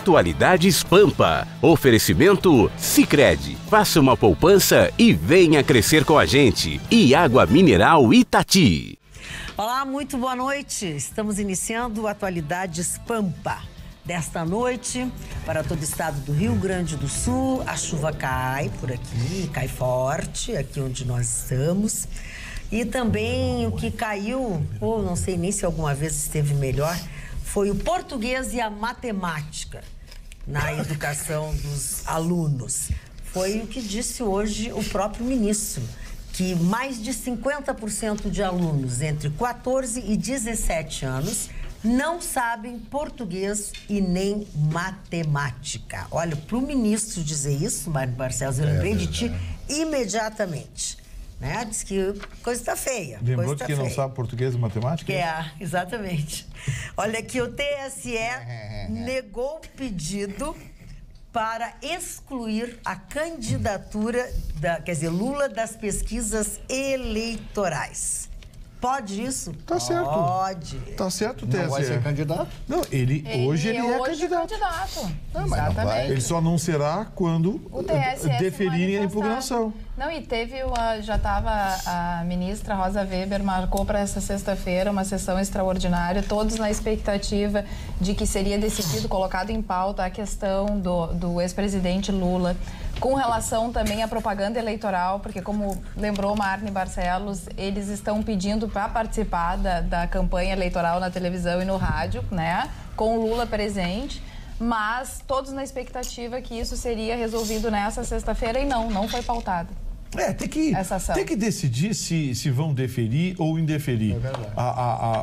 Atualidades Pampa. Oferecimento Sicredi. Faça uma poupança e venha crescer com a gente. E Água Mineral Itati. Olá, muito boa noite. Estamos iniciando Atualidades Pampa. Desta noite, para todo o estado do Rio Grande do Sul, a chuva cai por aqui, cai forte aqui onde nós estamos. E também o que caiu, ou não sei nem se alguma vez esteve melhor, foi o português e a matemática na educação dos alunos. Foi o que disse hoje o próprio ministro, que mais de 50% de alunos entre 14 e 17 anos não sabem português e nem matemática. Olha, para o ministro dizer isso, Mário Barcelos, eu lembrei de ti imediatamente. Né? Diz que a coisa está feia. Lembrou de quem não sabe português e matemática? Exatamente. Olha aqui, o TSE negou o pedido para excluir a candidatura, Lula das pesquisas eleitorais. Pode isso? Tá certo. Pode. Tá certo, o TSE. Não vai ser candidato? Não, hoje ele é candidato. Não, mas não vai. Ele só não será quando o TSE deferirem a impugnação. Não, e teve, já estava a ministra Rosa Weber, marcou para essa sexta-feira uma sessão extraordinária, todos na expectativa de que seria decidido, colocado em pauta a questão do ex-presidente Lula, com relação também à propaganda eleitoral, porque como lembrou Marne Barcelos, eles estão pedindo para participar da campanha eleitoral na televisão e no rádio, né, com o Lula presente. Mas todos na expectativa que isso seria resolvido nessa sexta-feira e não foi pautado. Tem que decidir se vão deferir ou indeferir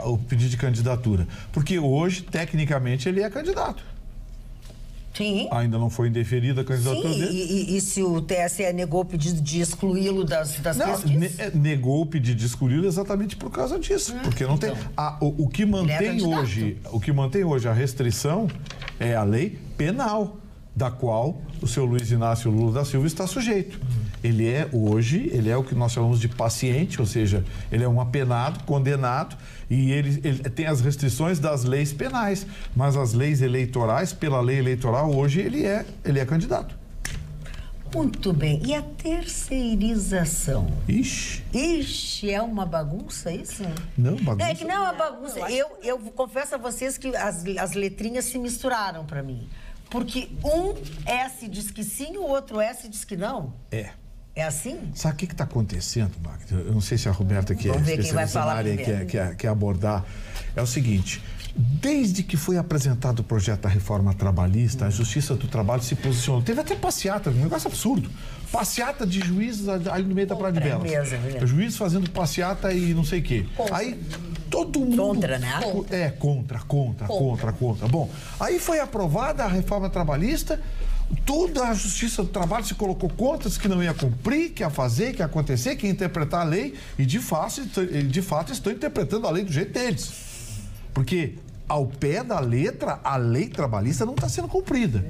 o pedido de candidatura. Porque hoje, tecnicamente, ele é candidato. Sim. Ainda não foi indeferida a candidatura dele. E se o TSE negou o pedido de excluí-lo das pesquisas? Negou o pedido de excluí-lo exatamente por causa disso. Porque não tem... O que mantém hoje a restrição é a lei penal, da qual o seu Luiz Inácio Lula da Silva está sujeito. Ele é o que nós chamamos de paciente, ou seja, ele é um apenado, condenado, e ele tem as restrições das leis penais, mas as leis eleitorais, pela lei eleitoral, hoje ele é candidato. Muito bem. E a terceirização? Ixi, é uma bagunça isso? Não, bagunça. É que não é uma bagunça. Eu confesso a vocês que as letrinhas se misturaram para mim. Porque um S diz que sim, o outro S diz que não. É assim? Sabe o que está acontecendo, Magda? Eu não sei se a Roberta, que é especialista na área, quer abordar. É o seguinte, desde que foi apresentado o projeto da reforma trabalhista, a Justiça do Trabalho se posicionou. Teve até passeata, um negócio absurdo. Passeata de juízes ali no meio da Praia de Belas. Juízes fazendo passeata e não sei o quê. Aí todo mundo... Contra, né? Contra. Bom, aí foi aprovada a reforma trabalhista, toda a Justiça do Trabalho se colocou contra, disse que não ia cumprir, que ia fazer, que ia acontecer, que ia interpretar a lei, e de fato estão interpretando a lei do jeito deles. Porque, ao pé da letra, a lei trabalhista não está sendo cumprida.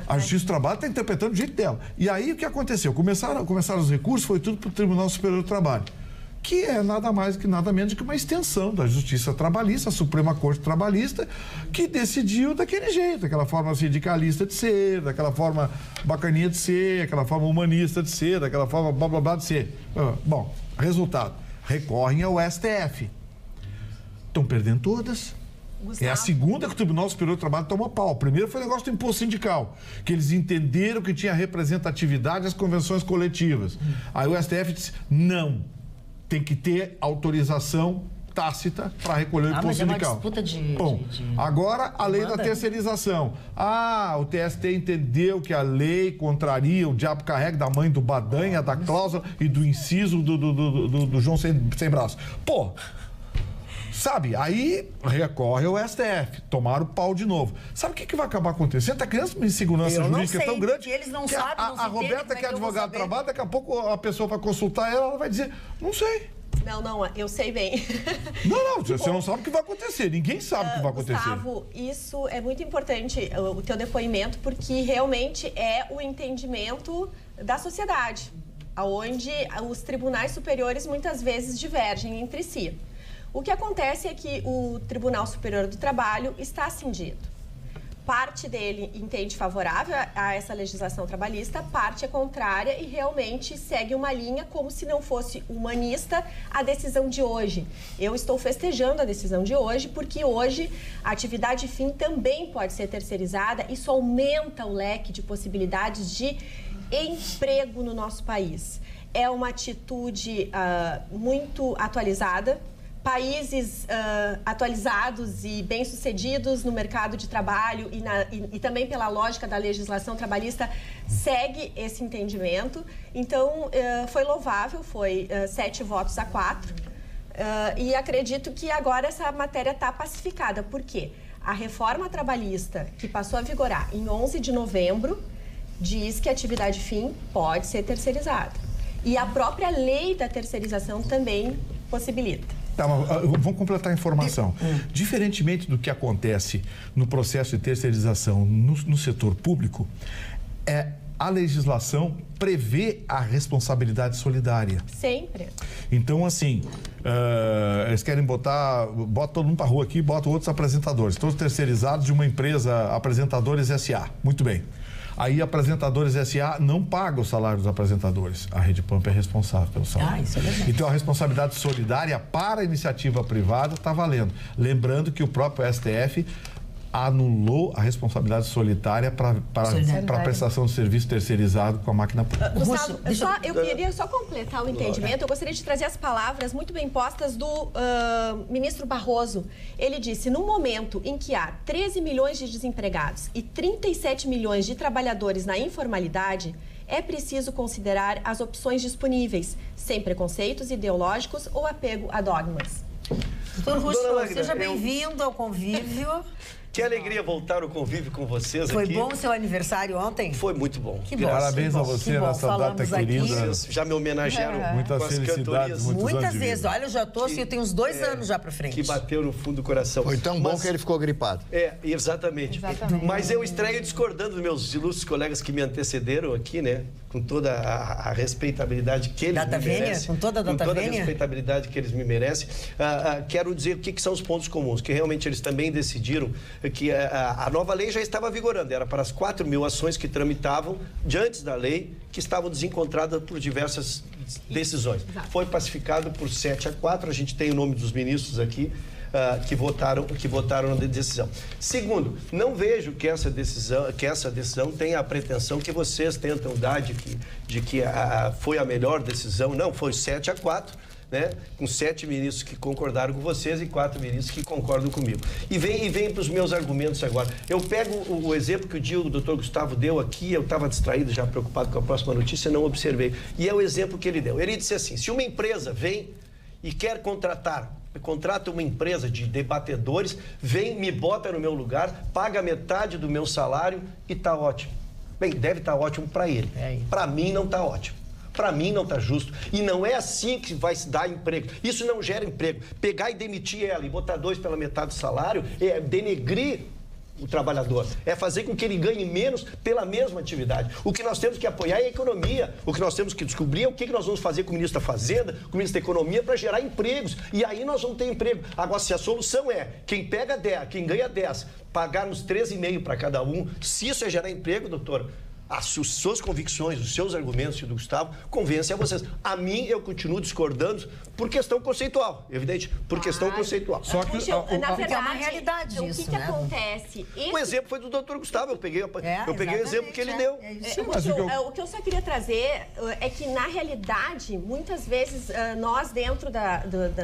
A Justiça do Trabalho está interpretando do jeito dela. E aí, o que aconteceu? Começaram os recursos, foi tudo para o Tribunal Superior do Trabalho, que é nada mais que nada menos que uma extensão da Justiça Trabalhista, a Suprema Corte Trabalhista, que decidiu daquele jeito, daquela forma sindicalista de ser, daquela forma bacaninha de ser, daquela forma humanista de ser, daquela forma blá blá blá de ser. Bom, resultado, recorrem ao STF. Estão perdendo todas. É a segunda que o Tribunal Superior do Trabalho toma pau. O primeiro foi o negócio do imposto sindical, que eles entenderam que tinha representatividade às convenções coletivas. Aí o STF disse, não, tem que ter autorização tácita para recolher o imposto sindical. Mas é uma disputa Bom, agora a lei da terceirização. O TST entendeu que a lei contraria, o diabo carrega da mãe do Badanha, da cláusula e do inciso do João sem braço. Sabe, aí recorre ao STF, tomaram o pau de novo. Sabe o que vai acabar acontecendo? Está criando uma insegurança jurídica tão grande eles não que sabem, a Roberta, que é advogada do trabalho, daqui a pouco a pessoa vai consultar ela vai dizer, não sei. Não, eu sei bem. Não, você não sabe o que vai acontecer, ninguém sabe o que vai acontecer. Gustavo, isso é muito importante, o teu depoimento, porque realmente é o entendimento da sociedade, onde os tribunais superiores muitas vezes divergem entre si. O que acontece é que o Tribunal Superior do Trabalho está cindido. parte dele entende favorável a essa legislação trabalhista, parte é contrária e realmente segue uma linha como se não fosse humanista a decisão de hoje. Eu estou festejando a decisão de hoje porque hoje a atividade fim também pode ser terceirizada. Isso aumenta o leque de possibilidades de emprego no nosso país. É uma atitude muito atualizada. Países atualizados e bem-sucedidos no mercado de trabalho e também pela lógica da legislação trabalhista segue esse entendimento. Então, foi louvável, foi 7-4. E acredito que agora essa matéria está pacificada. Por quê? A reforma trabalhista, que passou a vigorar em 11 de novembro, diz que a atividade fim pode ser terceirizada. E a própria lei da terceirização também possibilita. Tá, mas vamos completar a informação. Diferentemente do que acontece no processo de terceirização no setor público, a legislação prevê a responsabilidade solidária. Sempre. Então, assim, eles querem bota todo mundo para a rua aqui, bota outros apresentadores, todos terceirizados de uma empresa, Apresentadores S.A. Muito bem. Aí, Apresentadores S.A. não paga o salário dos apresentadores. A Rede Pampa é responsável pelo salário. Isso é verdade. Então, a responsabilidade solidária para a iniciativa privada está valendo. Lembrando que o próprio STF anulou a responsabilidade solitária para a prestação de serviço terceirizado com a máquina pública. Gustavo, eu queria só completar o entendimento. Eu gostaria de trazer as palavras muito bem postas do ministro Barroso. Ele disse, no momento em que há 13 milhões de desempregados e 37 milhões de trabalhadores na informalidade, é preciso considerar as opções disponíveis, sem preconceitos ideológicos ou apego a dogmas. Doutor Russo, seja bem-vindo ao convívio. Que alegria voltar ao convívio com vocês Foi aqui. Foi bom o seu aniversário ontem? Foi muito bom. Que bom. Parabéns a você nessa data querida. Vocês já me homenagearam Muitas com as felicidades, cantorias. Muitas vezes. Olha, eu já tô assim, eu tenho uns 2 anos já pra frente. Que bateu no fundo do coração. Foi tão bom que ele ficou gripado. Exatamente. Mas eu estreio discordando dos meus ilustres colegas que me antecederam aqui, né? Com toda a respeitabilidade que eles me merecem. Com toda a data a respeitabilidade que eles me merecem. Quero dizer o que são os pontos comuns, que realmente eles também decidiram que a nova lei já estava vigorando. Era para as 4 mil ações que tramitavam de antes da lei, que estavam desencontradas por diversas decisões. Foi pacificado por 7-4. A gente tem o nome dos ministros aqui. Que votaram na decisão. Segundo, não vejo que essa decisão tenha a pretensão que vocês tentam dar de que foi a melhor decisão. Não, foi 7-4, né? Com 7 ministros que concordaram com vocês e 4 ministros que concordam comigo. E vem para os meus argumentos agora. Eu pego o exemplo que o doutor Gustavo deu aqui, eu estava distraído, já preocupado com a próxima notícia, não observei. E é o exemplo que ele deu. Ele disse assim, se uma empresa vem e quer contrata uma empresa de debatedores, vem, me bota no meu lugar, paga metade do meu salário e tá ótimo. Bem, deve estar ótimo para ele. Para mim não tá ótimo. Para mim não tá justo. E não é assim que vai se dar emprego. Isso não gera emprego. Pegar e demitir ela e botar 2 pela metade do salário é denegrir o trabalhador, é fazer com que ele ganhe menos pela mesma atividade. O que nós temos que apoiar é a economia. O que nós temos que descobrir é o que nós vamos fazer com o ministro da Fazenda, com o ministro da Economia para gerar empregos. E aí nós vamos ter emprego. Agora, se a solução é quem pega 10, quem ganha 10, pagar uns 13,5 para cada um, se isso é gerar emprego, doutor, as suas convicções, os seus argumentos, do Gustavo, convencem a vocês. A mim, eu continuo discordando por questão conceitual, evidente, por questão conceitual. Só que, na verdade, é uma realidade isso, o que acontece? O exemplo foi do doutor Gustavo, eu peguei o exemplo que ele deu. O que eu só queria trazer é que, na realidade, muitas vezes, nós, dentro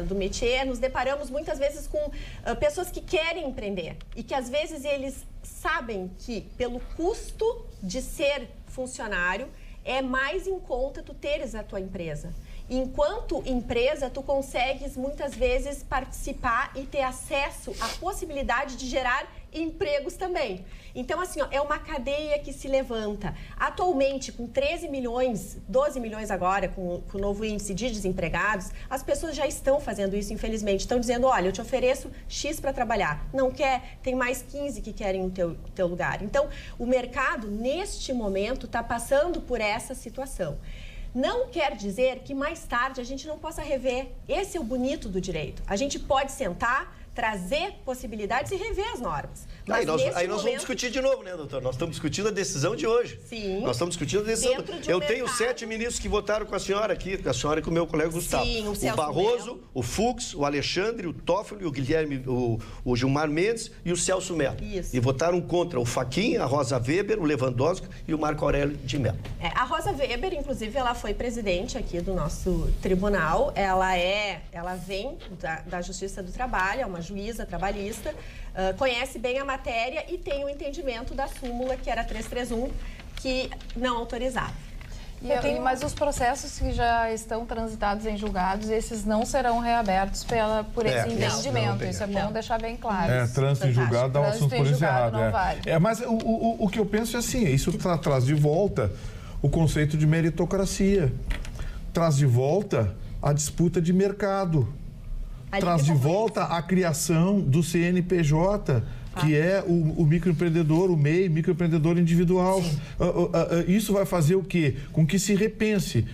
do métier, nos deparamos muitas vezes com pessoas que querem empreender e que, às vezes, eles sabem que, pelo custo de ser funcionário, é mais em conta tu teres a tua empresa. Enquanto empresa, tu consegues muitas vezes participar e ter acesso à possibilidade de gerar empregos também. Então, assim, é uma cadeia que se levanta. Atualmente, com 13 milhões, 12 milhões agora, com o novo índice de desempregados, as pessoas já estão fazendo isso, infelizmente. Estão dizendo, olha, eu te ofereço X para trabalhar. Não quer? Tem mais 15 que querem o teu lugar. Então, o mercado, neste momento, está passando por essa situação. Não quer dizer que mais tarde a gente não possa rever. Esse é o bonito do direito. A gente pode sentar, trazer possibilidades e rever as normas. Aí nós vamos discutir de novo, né, doutor? Nós estamos discutindo a decisão de hoje. Sim. Nós estamos discutindo a decisão. Dentro de tenho 7 ministros que votaram com a senhora aqui, com a senhora e com o meu colega Gustavo. Sim, o Celso Barroso, Melo. o Fux, o Alexandre, o Toffoli, o Guilherme, o Gilmar Mendes e o Celso Melo. Isso. E votaram contra o Fachin, a Rosa Weber, o Lewandowski e o Marco Aurélio de Mello. A Rosa Weber, inclusive, ela foi presidente aqui do nosso tribunal. Ela vem da Justiça do Trabalho, é uma juíza trabalhista, conhece bem a matéria e tem o entendimento da súmula, que era 331, que não autorizava. Mas os processos que já estão transitados em julgados, esses não serão reabertos por esse entendimento. Isso é bom deixar bem claro. Trânsito em julgado dá um assunto por encerrado. Não vale. Mas o que eu penso é assim, isso traz de volta o conceito de meritocracia. Traz de volta a disputa de mercado. Traz de volta a criação do CNPJ, que é o microempreendedor, o MEI, microempreendedor individual. Isso vai fazer o quê? Com que se repense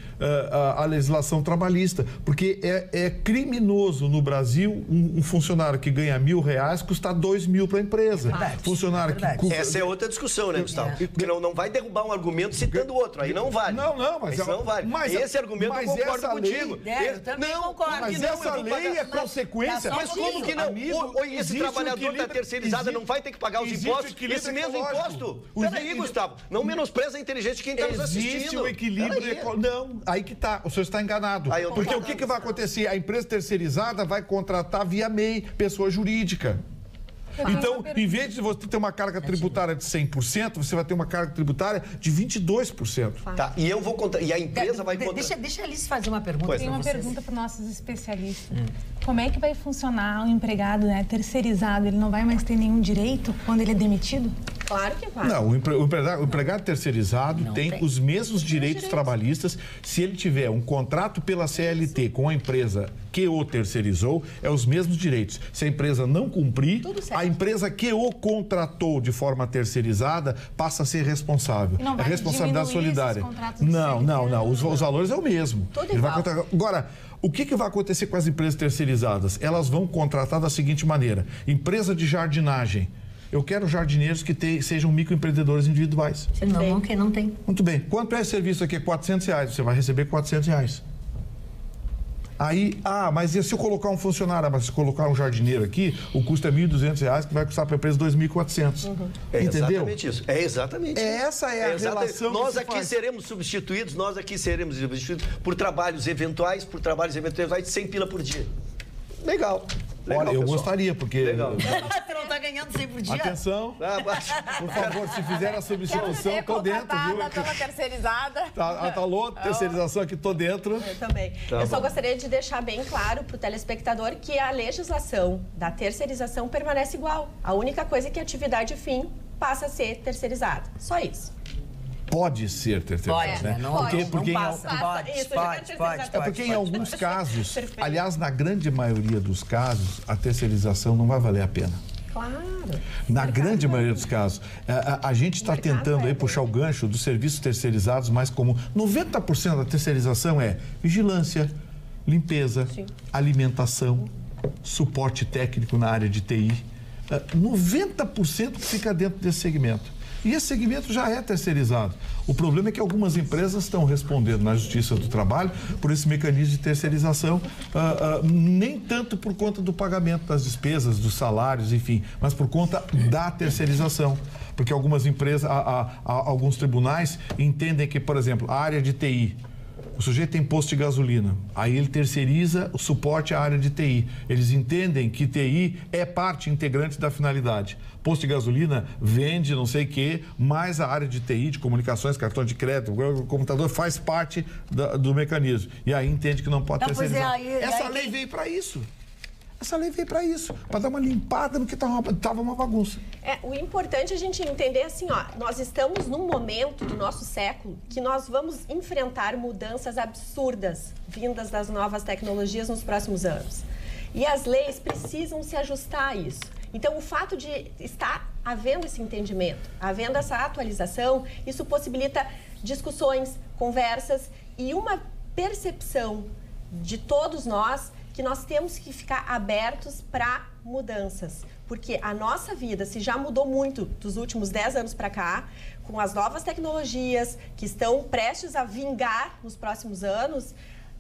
a legislação trabalhista, porque é criminoso no Brasil um funcionário que ganha R$1.000 custar R$2.000 para a empresa. Funcionário que custa... Essa é outra discussão, né, Gustavo? Porque não vai derrubar um argumento citando outro, aí não vale. Mas não vale. Esse argumento eu concordo contigo. Eu também concordo. Mas essa lei é consequência. Mas como que não? Esse trabalhador da terceirizada não vai ter que pagar os impostos? Esse mesmo imposto? Peraí, Gustavo, não menospreza a inteligência de quem está nos assistindo. Existe o equilíbrio... Não, aí que tá, o senhor está enganado. Porque o que vai acontecer? A empresa terceirizada vai contratar via MEI, pessoa jurídica. Então, em vez de você ter uma carga tributária de 100%, você vai ter uma carga tributária de 22%. Tá, e eu vou contar, e a empresa vai contar. Deixa a Alice fazer uma pergunta. Tem uma pergunta para os nossos especialistas. Como é que vai funcionar o empregado, né, terceirizado? Ele não vai mais ter nenhum direito quando ele é demitido? Claro que vai. Não, o empregado terceirizado tem os mesmos direitos trabalhistas se ele tiver um contrato pela CLT com a empresa que o terceirizou, é os mesmos direitos. Se a empresa não cumprir, a empresa que o contratou de forma terceirizada passa a ser responsável. Não é vai responsabilidade solidária. Não. Os valores é o mesmo. Tudo igual. Agora, o que vai acontecer com as empresas terceirizadas? Elas vão contratar da seguinte maneira: empresa de jardinagem. Eu quero jardineiros que sejam microempreendedores individuais. Não tem. Muito bem. Quanto é esse serviço aqui? R$400. Você vai receber R$400. Aí, mas e se eu colocar um funcionário, mas se colocar um jardineiro aqui, o custo é R$1.200, que vai custar para a empresa R$2.400. Entendeu? Exatamente isso. É exatamente isso. Essa é a relação nós que aqui faz. seremos substituídos por trabalhos eventuais, de 100 pila por dia. Legal. Olha, eu pessoal. gostaria, porque... Você não está ganhando 100 por dia? Atenção, por favor, se fizer a substituição, tô dentro, viu? Pela terceirizada. Alô, terceirização aqui, tô dentro. Eu também. Eu só gostaria de deixar bem claro para o telespectador que a legislação da terceirização permanece igual. A única coisa é que a atividade fim passa a ser terceirizada. Só isso. Pode ser terceirizado, né? Porque em alguns casos, aliás, na grande maioria dos casos, a terceirização não vai valer a pena. Claro. Na grande maioria dos casos. A gente está tentando aí puxar o gancho dos serviços terceirizados mais comum. 90% da terceirização é vigilância, limpeza, alimentação, suporte técnico na área de TI. 90% fica dentro desse segmento. E esse segmento já é terceirizado. O problema é que algumas empresas estão respondendo na Justiça do Trabalho por esse mecanismo de terceirização, nem tanto por conta do pagamento das despesas, dos salários, enfim, mas por conta da terceirização. Porque algumas empresas, alguns tribunais entendem que, por exemplo, a área de TI, o sujeito tem posto de gasolina, aí ele terceiriza o suporte à área de TI. Eles entendem que TI é parte integrante da finalidade. Posto de gasolina vende não sei o quê, mas a área de TI, de comunicações, cartão de crédito, o computador faz parte do mecanismo. E aí entende que não pode terceirizar. Essa lei veio para isso. Essa lei veio para isso, para dar uma limpada no que estava uma bagunça. O importante é a gente entender assim, nós estamos num momento do nosso século que nós vamos enfrentar mudanças absurdas vindas das novas tecnologias nos próximos anos. E as leis precisam se ajustar a isso. Então, o fato de estar havendo esse entendimento, havendo essa atualização, isso possibilita discussões, conversas e uma percepção de todos nós que nós temos que ficar abertos para mudanças. Porque a nossa vida, se já mudou muito dos últimos 10 anos para cá, com as novas tecnologias que estão prestes a vingar nos próximos anos,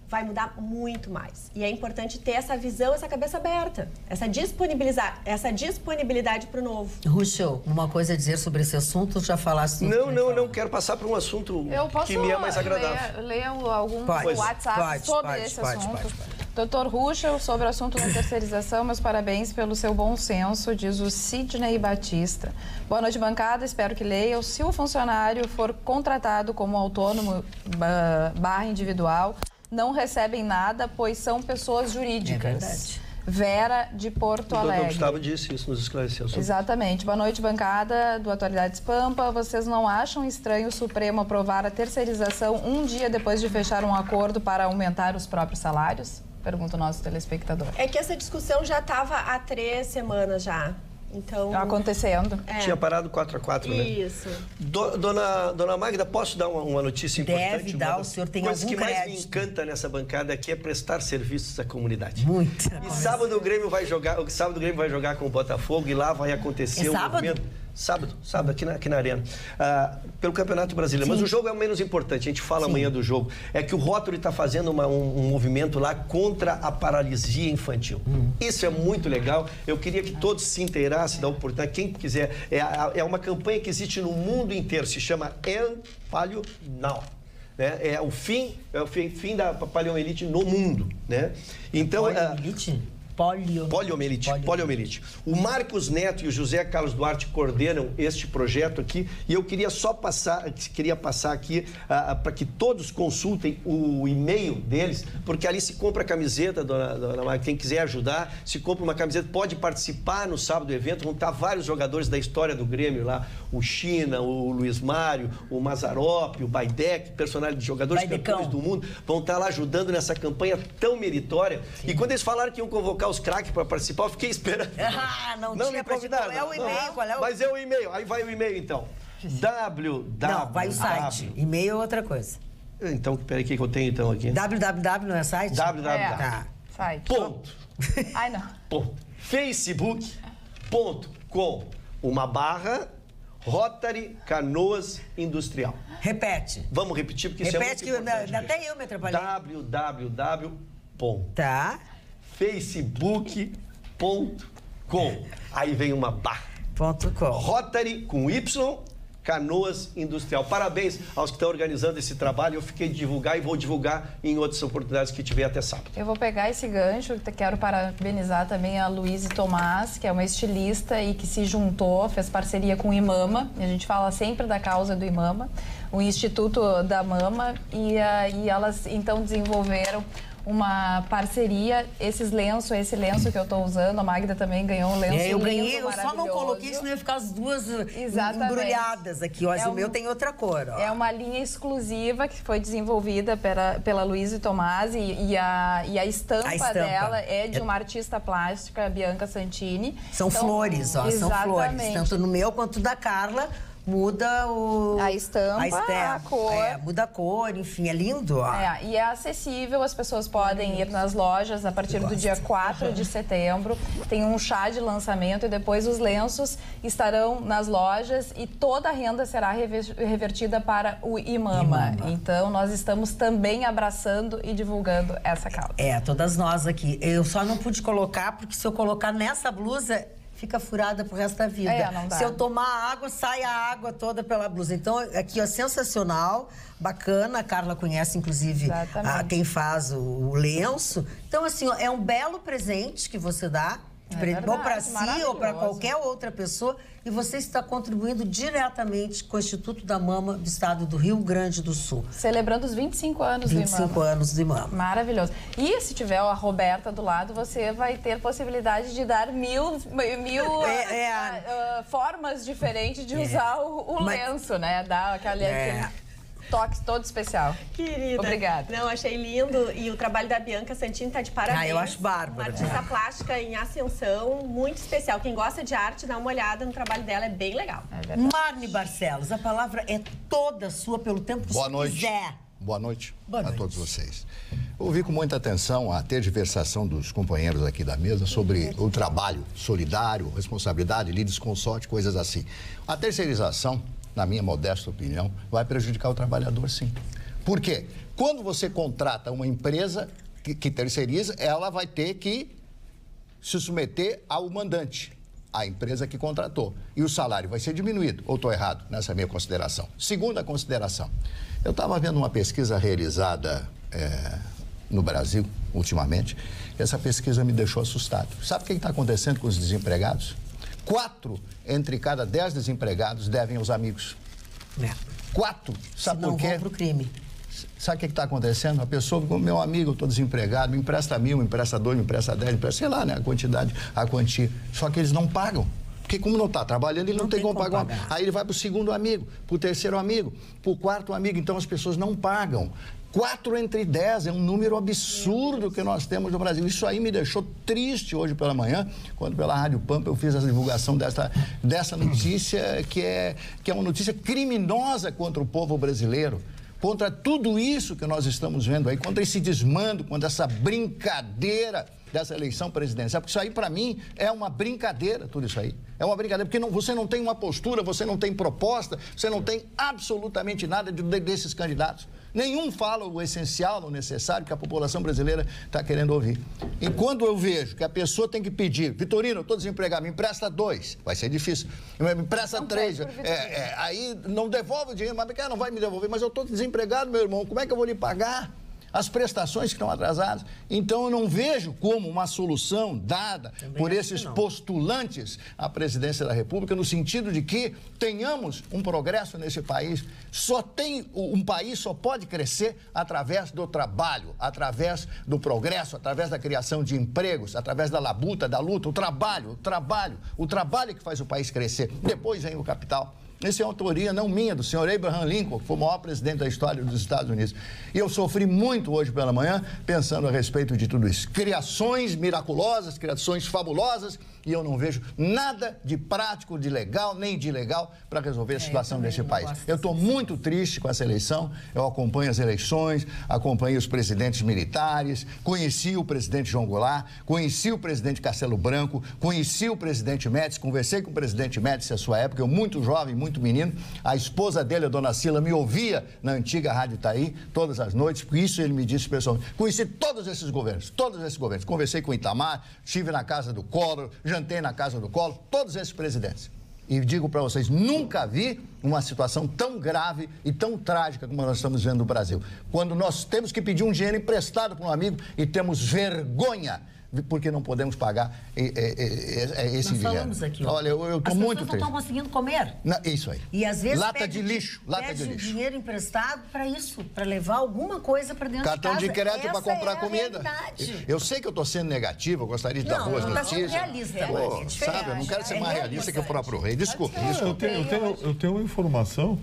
vai mudar muito mais. E é importante ter essa visão, essa cabeça aberta, essa disponibilidade para o novo. Ruschel, uma coisa a dizer sobre esse assunto? Já falaste? Não. Quero passar para um assunto que me é mais agradável. Ler algum WhatsApp sobre esse assunto. Dr. Ruschel, sobre o assunto da terceirização, meus parabéns pelo seu bom senso, diz o Sidney Batista. Boa noite, bancada, espero que leiam. Se o funcionário for contratado como autônomo / individual, não recebem nada, pois são pessoas jurídicas. É verdade. Vera, de Porto Alegre. O Gustavo disse isso, nos esclareceu. Exatamente. Boa noite, bancada do Atualidades Pampa. Vocês não acham estranho o Supremo aprovar a terceirização um dia depois de fechar um acordo para aumentar os próprios salários? Pergunta o nosso telespectador. É que essa discussão já estava há 3 semanas já. Então, acontecendo. Tinha parado 4-4, né? Isso. Dona Magda, posso dar uma notícia importante? Deve dar, o senhor tem algum crédito. A coisa que mais me encanta nessa bancada aqui é prestar serviços à comunidade. Muito. E sábado o Grêmio vai jogar com o Botafogo e lá vai acontecer movimento. Sábado, aqui na Arena, pelo Campeonato Brasileiro. Mas o jogo é o menos importante, a gente fala amanhã do jogo. É que o Róturi está fazendo um movimento lá contra a paralisia infantil. Isso é muito legal. Eu queria que todos se inteirassem da oportunidade. Quem quiser, é uma campanha que existe no mundo inteiro, se chama End Palio Now. Né? É o fim da poliomielite no mundo. Né? Então, poliomielite? Poliomielite. O Marcos Neto e o José Carlos Duarte coordenam este projeto aqui e eu queria passar aqui para que todos consultem o e-mail deles, porque ali se compra camiseta, dona Maria, quem quiser ajudar, se compra uma camiseta, pode participar no sábado do evento, vão estar vários jogadores da história do Grêmio lá, o China, o Luiz Mário, o Mazzaropi, o Baidec, personagens de jogadores campeões do mundo, vão estar lá ajudando nessa campanha tão meritória. Sim. E quando eles falaram que iam convocar os craques para participar, eu fiquei esperando. Não tinha para qual é o e-mail? Mas é o e-mail. Aí vai o e-mail, então. Não, vai o site. E-mail é outra coisa. Então, peraí, o que eu tenho então aqui? www não é site? Site. Ponto. Ai, não. Ponto. Facebook.com/. Rotary Canoas Industrial. Repete. Vamos repetir, porque repete isso é muito importante. Até eu me atrapalhei. www.facebook.com. Aí vem uma barra. .com. Rotary com Y, Canoas Industrial. Parabéns aos que estão organizando esse trabalho. Eu fiquei de divulgar e vou divulgar em outras oportunidades que tiver até sábado. Eu vou pegar esse gancho, quero parabenizar também a Luíse Tomás, que é uma estilista e que se juntou, fez parceria com o IMAMA. A gente fala sempre da causa do IMAMA, o Instituto da Mama, e elas então desenvolveram uma parceria, esse lenço que eu estou usando, a Magda também ganhou um lenço eu ganhei, eu só não coloquei, senão ia ficar as duas embrulhadas aqui. Olha, o meu tem outra cor. Ó. É uma linha exclusiva que foi desenvolvida pela Luíse Tomás e a estampa dela é de uma artista plástica, a Bianca Santini. São flores, ó, são flores, tanto no meu quanto da Carla. Muda a estampa, a cor. Muda a cor, enfim, é lindo. Ó. E é acessível, as pessoas podem ir nas lojas a partir do dia 4 de setembro. Tem um chá de lançamento e depois os lenços estarão nas lojas e toda a renda será revertida para o IMAMA. Então, nós estamos também abraçando e divulgando essa causa. Todas nós aqui. Eu só não pude colocar, porque se eu colocar nessa blusa, fica furada pro resto da vida. Não dá. Se eu tomar água, sai a água toda pela blusa. Então, aqui, ó, sensacional, bacana. A Carla conhece, inclusive, quem faz o lenço. Então, assim, ó, é um belo presente que você dá. Ou para si ou para qualquer outra pessoa, e você está contribuindo diretamente com o Instituto da Mama do Estado do Rio Grande do Sul. Celebrando os 25 anos do IMAMA. 25 anos do IMAMA. Maravilhoso. E se tiver a Roberta do lado, você vai ter possibilidade de dar mil formas diferentes de usar o lenço, né? Dar aquele toque todo especial. Querida. Obrigada. Não, achei lindo. E o trabalho da Bianca Santini tá de parabéns. Eu acho bárbaro. Uma artista plástica em ascensão, muito especial. Quem gosta de arte, dá uma olhada no trabalho dela, é bem legal. Marne Barcelos, a palavra é toda sua pelo tempo que você quiser. boa noite Boa noite a todos vocês. Ouvi com muita atenção a tergiversação dos companheiros aqui da mesa sobre o trabalho solidário, responsabilidade, líderes consorte, coisas assim. A terceirização, na minha modesta opinião, vai prejudicar o trabalhador, sim. Por quê? Quando você contrata uma empresa que terceiriza, ela vai ter que se submeter ao mandante, a empresa que contratou. E o salário vai ser diminuído, ou estou errado nessa minha consideração? Segunda consideração, eu estava vendo uma pesquisa realizada no Brasil, ultimamente, e essa pesquisa me deixou assustado. Sabe o que está acontecendo com os desempregados? 4 entre cada 10 desempregados devem aos amigos. 4, sabe por quê? Senão vão pro crime. Sabe o que está acontecendo? A pessoa, meu amigo, eu estou desempregado, me empresta 1.000, me empresta 2, me empresta 10, me empresta, sei lá, né, a quantia. Só que eles não pagam. Porque como não está trabalhando, ele não tem como pagar. Aí ele vai para o segundo amigo, para o terceiro amigo, para o quarto amigo. Então as pessoas não pagam. 4 entre 10 é um número absurdo que nós temos no Brasil. Isso aí me deixou triste hoje pela manhã, quando pela Rádio Pampa eu fiz a divulgação dessa notícia, que é uma notícia criminosa contra o povo brasileiro. Contra tudo isso que nós estamos vendo aí, contra esse desmando, contra essa brincadeira dessa eleição presidencial, porque isso aí, para mim, é uma brincadeira, tudo isso aí. É uma brincadeira, porque você não tem uma postura, você não tem proposta, você não tem absolutamente nada desses candidatos. Nenhum fala o essencial, o necessário que a população brasileira está querendo ouvir. E quando eu vejo que a pessoa tem que pedir, Vitorino, eu estou desempregado, me empresta 2, vai ser difícil, me empresta 3, aí não devolve o dinheiro, mas não vai me devolver, mas eu estou desempregado, meu irmão, como é que eu vou lhe pagar as prestações que estão atrasadas? Então eu não vejo como uma solução dada por esses postulantes à presidência da República, no sentido de que tenhamos um progresso nesse país. Um país só pode crescer através do trabalho, através do progresso, através da criação de empregos, através da labuta, da luta, o trabalho que faz o país crescer. Depois vem o capital. Essa é uma autoria não minha, do senhor Abraham Lincoln, que foi o maior presidente da história dos Estados Unidos. E eu sofri muito hoje pela manhã pensando a respeito de tudo isso. Criações miraculosas, criações fabulosas, e eu não vejo nada de prático, de legal, nem de ilegal para resolver a situação desse país. Eu estou muito triste com essa eleição, eu acompanho as eleições, acompanhei os presidentes militares, conheci o presidente João Goulart, conheci o presidente Castelo Branco, conheci o presidente Médici, conversei com o presidente Médici à sua época, eu muito jovem, muito menino, a esposa dele, a dona Cila, me ouvia na antiga Rádio Itaí, todas as noites, por isso ele me disse pessoalmente. Conheci todos esses governos, conversei com o Itamar, estive na casa do Collor, jantei na casa do Collor, todos esses presidentes. E digo para vocês, nunca vi uma situação tão grave e tão trágica como nós estamos vendo no Brasil. Quando nós temos que pedir um dinheiro emprestado para um amigo e temos vergonha porque não podemos pagar esse dinheiro. Nós falamos aqui. Olha, eu estou muito triste. As pessoas não estão conseguindo comer. Isso aí. E às vezes lata de lixo. Dinheiro emprestado para isso, para levar alguma coisa para dentro Cartão de casa. Cartão de crédito para comprar comida. Eu sei que eu estou sendo negativo, eu gostaria de dar boas notícias. Não, realista. Sabe, eu não quero ser mais realista que o próprio rei. Desculpa. Eu tenho uma informação.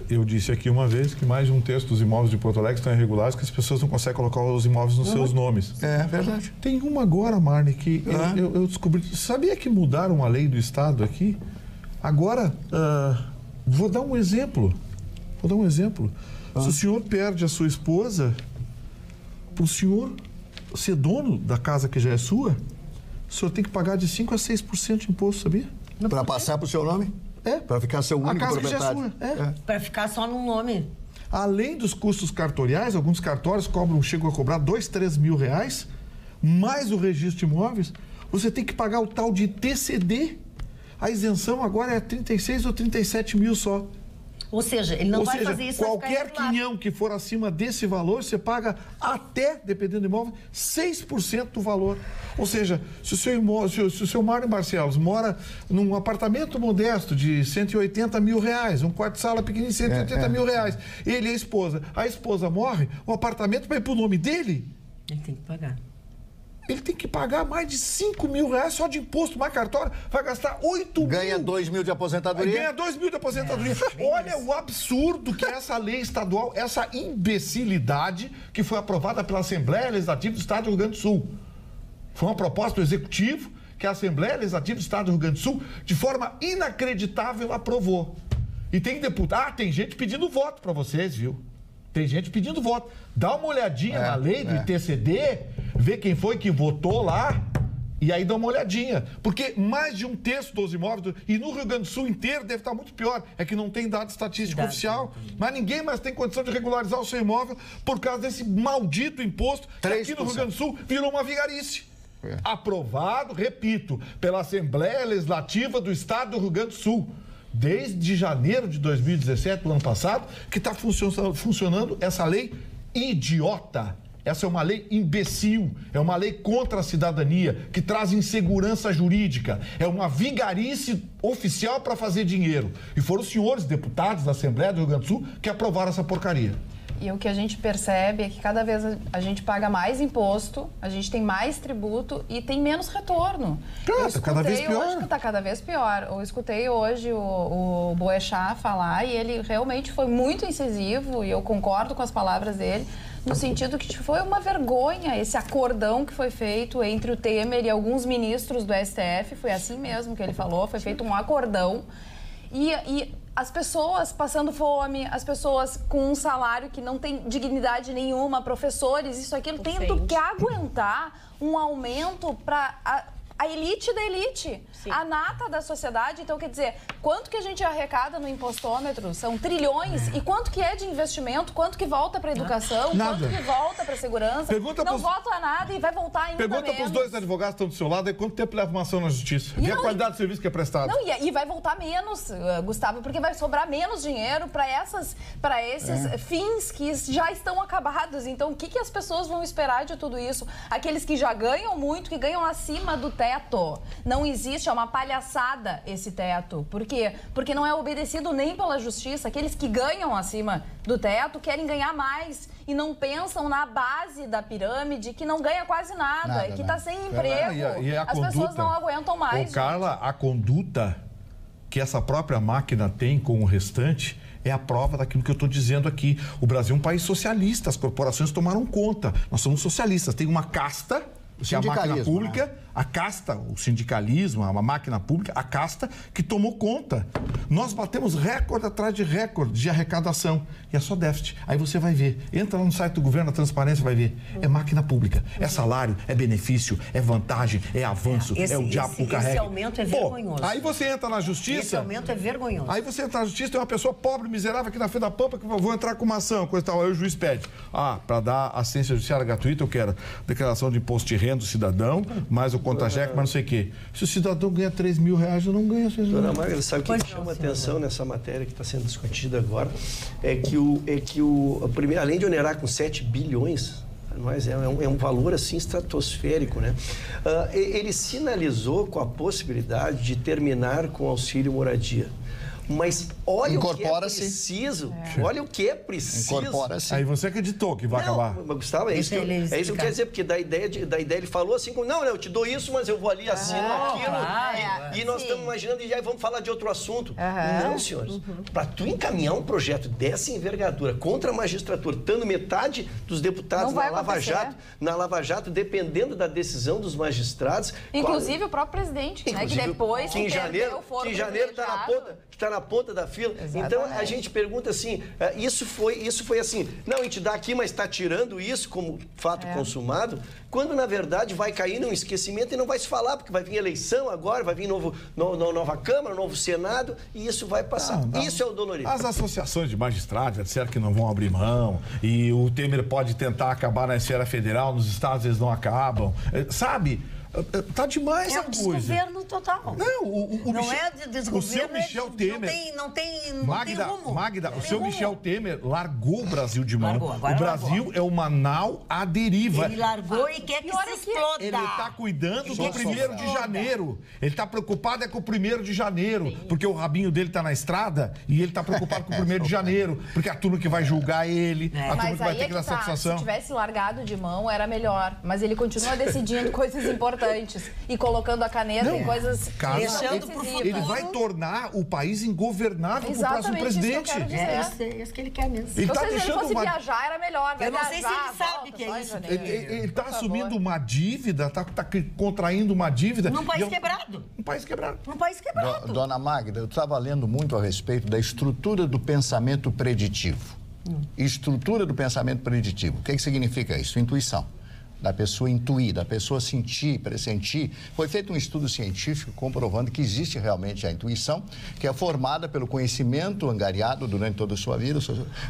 Eu disse aqui uma vez que mais de 1/3 dos imóveis de Porto Alegre estão irregulares, que as pessoas não conseguem colocar os imóveis nos seus nomes. É verdade. Tem uma agora, Marne, que eu descobri. Sabia que mudaram a lei do Estado aqui? Agora, vou dar um exemplo. Se o senhor perde a sua esposa, para o senhor ser dono da casa que já é sua, o senhor tem que pagar de 5% a 6% de imposto, sabia? Para passar para o seu nome? Para ficar seu único proprietário. Para ficar só no nome. Além dos custos cartoriais, alguns cartórios chegam a cobrar 2, 3 mil reais, mais o registro de imóveis, você tem que pagar o tal de TCD. A isenção agora é 36 ou 37 mil só. Ou seja, ele não vai fazer isso. Qualquer quinhão que for acima desse valor, você paga até, dependendo do imóvel, 6% do valor. Ou seja, se o seu Mário Barcelos mora num apartamento modesto de 180 mil reais, um quarto de sala pequenininho de 180 mil reais, ele e a esposa morre, o apartamento vai para o nome dele? Ele tem que pagar. Ele tem que pagar mais de 5 mil reais só de imposto, mais cartório, vai gastar 8 mil. Ganha 2 mil de aposentadoria. Ganha 2 mil de aposentadoria. Olha o absurdo que é essa lei estadual, essa imbecilidade que foi aprovada pela Assembleia Legislativa do Estado do Rio Grande do Sul. Foi uma proposta do Executivo que a Assembleia Legislativa do Estado do Rio Grande do Sul, de forma inacreditável, aprovou. E tem deputado, tem gente pedindo voto para vocês, viu? Tem gente pedindo voto. Dá uma olhadinha na lei do ITCD, vê quem foi que votou lá, e aí dá uma olhadinha. Porque mais de 1/3 dos imóveis, e no Rio Grande do Sul inteiro deve estar muito pior, é que não tem dado estatístico oficial. Mas ninguém mais tem condição de regularizar o seu imóvel por causa desse maldito imposto que aqui no Rio Grande do Sul virou uma vigarice. Aprovado, repito, pela Assembleia Legislativa do Estado do Rio Grande do Sul. Desde janeiro de 2017, do ano passado, que está funcionando essa lei idiota. Essa é uma lei imbecil, é uma lei contra a cidadania, que traz insegurança jurídica, é uma vigarice oficial para fazer dinheiro. E foram os senhores deputados da Assembleia do Rio Grande do Sul que aprovaram essa porcaria. E o que a gente percebe é que cada vez a gente paga mais imposto, a gente tem mais tributo e tem menos retorno. Está cada vez pior. Está cada vez pior. Eu escutei hoje o Boechat falar e ele realmente foi muito incisivo e eu concordo com as palavras dele, no sentido que foi uma vergonha esse acordão que foi feito entre o Temer e alguns ministros do STF, foi assim mesmo que ele falou, foi feito um acordão e as pessoas passando fome, as pessoas com um salário que não tem dignidade nenhuma, professores, isso, aquilo, tendo que aguentar um aumento para a elite da elite, a nata da sociedade. Então, quer dizer, quanto que a gente arrecada no impostômetro? São trilhões. E quanto que é de investimento? Quanto que volta para a educação? Nada. Quanto que volta para a segurança? Não volta nada e vai voltar ainda menos. Pergunta para os dois advogados que estão do seu lado, quanto tempo leva uma ação na justiça? E a qualidade do serviço que é prestado? Não, e vai voltar menos, Gustavo, porque vai sobrar menos dinheiro para esses fins que já estão acabados. Então, o que as pessoas vão esperar de tudo isso? Aqueles que já ganham muito, que ganham acima do teto. Não existe, é uma palhaçada esse teto. Por quê? Porque não é obedecido nem pela justiça. Aqueles que ganham acima do teto querem ganhar mais e não pensam na base da pirâmide, que não ganha quase nada, que está sem emprego. As pessoas não aguentam mais. Carla, a conduta que essa própria máquina tem com o restante é a prova daquilo que eu estou dizendo aqui. O Brasil é um país socialista, as corporações tomaram conta. Nós somos socialistas, tem uma casta, que é a máquina pública, a casta, o sindicalismo, a máquina pública, a casta que tomou conta. Nós batemos recorde atrás de recorde de arrecadação. E é só déficit. Aí você vai ver. Entra lá no site do governo, a transparência, vai ver. É máquina pública. É salário, é benefício, é vantagem, é avanço, é o diabo que carrega. Esse aumento é vergonhoso. Aí você entra na justiça... Esse aumento é vergonhoso. Aí você entra na justiça, tem uma pessoa pobre, miserável aqui na Feira da Pampa, que vou entrar com uma ação, coisa e tal. Aí o juiz pede. Para dar assistência judiciária gratuita, eu quero declaração de imposto de renda do cidadão, mais o conta-cheque, mas não sei o quê. Se o cidadão ganha 3 mil reais, eu não ganho 6 mil. Dona Magda, sabe o que me chama atenção nessa matéria que está sendo discutida agora? É que além de onerar com 7 bilhões, mas é um valor assim estratosférico, né? Ele sinalizou com a possibilidade de terminar com auxílio moradia. Mas olha o que é preciso. Olha o que é preciso. Incorpora-se. Aí você acreditou que vai acabar. Mas, Gustavo, é isso que eu quero dizer, porque da ideia ele falou assim, como, não, eu te dou isso, mas eu vou ali, assino aquilo. E nós estamos imaginando, e já vamos falar de outro assunto. Não, senhores. Para tu encaminhar um projeto dessa envergadura contra a magistratura, estando metade dos deputados na Lava Jato, dependendo da decisão dos magistrados. Inclusive o próprio presidente, né? Que depois que em janeiro está na ponta da fila. Exatamente. Então a gente pergunta assim, isso foi assim, não, a gente dá aqui, mas está tirando isso como fato consumado, quando na verdade vai cair num esquecimento e não vai se falar, porque vai vir eleição agora, vai vir nova Câmara, novo Senado, e isso vai passar. Isso é o dolorido. As associações de magistrados disseram que não vão abrir mão, e o Temer pode tentar acabar na esfera federal, nos estados eles não acabam. Sabe? Tá demais a coisa. É desgoverno total. Não, não é de desgoverno. O seu Michel Temer... Não tem rumo. Magda, o seu Michel Temer largou o Brasil de mão. O Brasil é uma nau à deriva. Ele largou e quer que se exploda. Ele tá cuidando do 1º de janeiro. Ele tá preocupado com o 1º de janeiro. Porque o rabinho dele tá na estrada e ele tá preocupado com o 1º de janeiro. Porque a turma que vai julgar ele, a turma que vai ter que dar satisfação. Se tivesse largado de mão, era melhor. Mas ele continua decidindo coisas importantes e colocando a caneta em coisas... deixando pro futuro. Ele vai tornar o país ingovernável pro próximo presidente. É isso que ele quer mesmo. Ele se ele fosse viajar, era melhor. Eu não sei se ele sabe que é isso. Ele tá assumindo uma dívida, tá contraindo uma dívida. Num país quebrado. Num país quebrado. Dona Magda, eu estava lendo muito a respeito da estrutura do pensamento preditivo. Estrutura do pensamento preditivo. O que significa isso? Intuição. Da pessoa intuir, da pessoa sentir, pressentir. Foi feito um estudo científico comprovando que existe realmente a intuição, que é formada pelo conhecimento angariado durante toda a sua vida,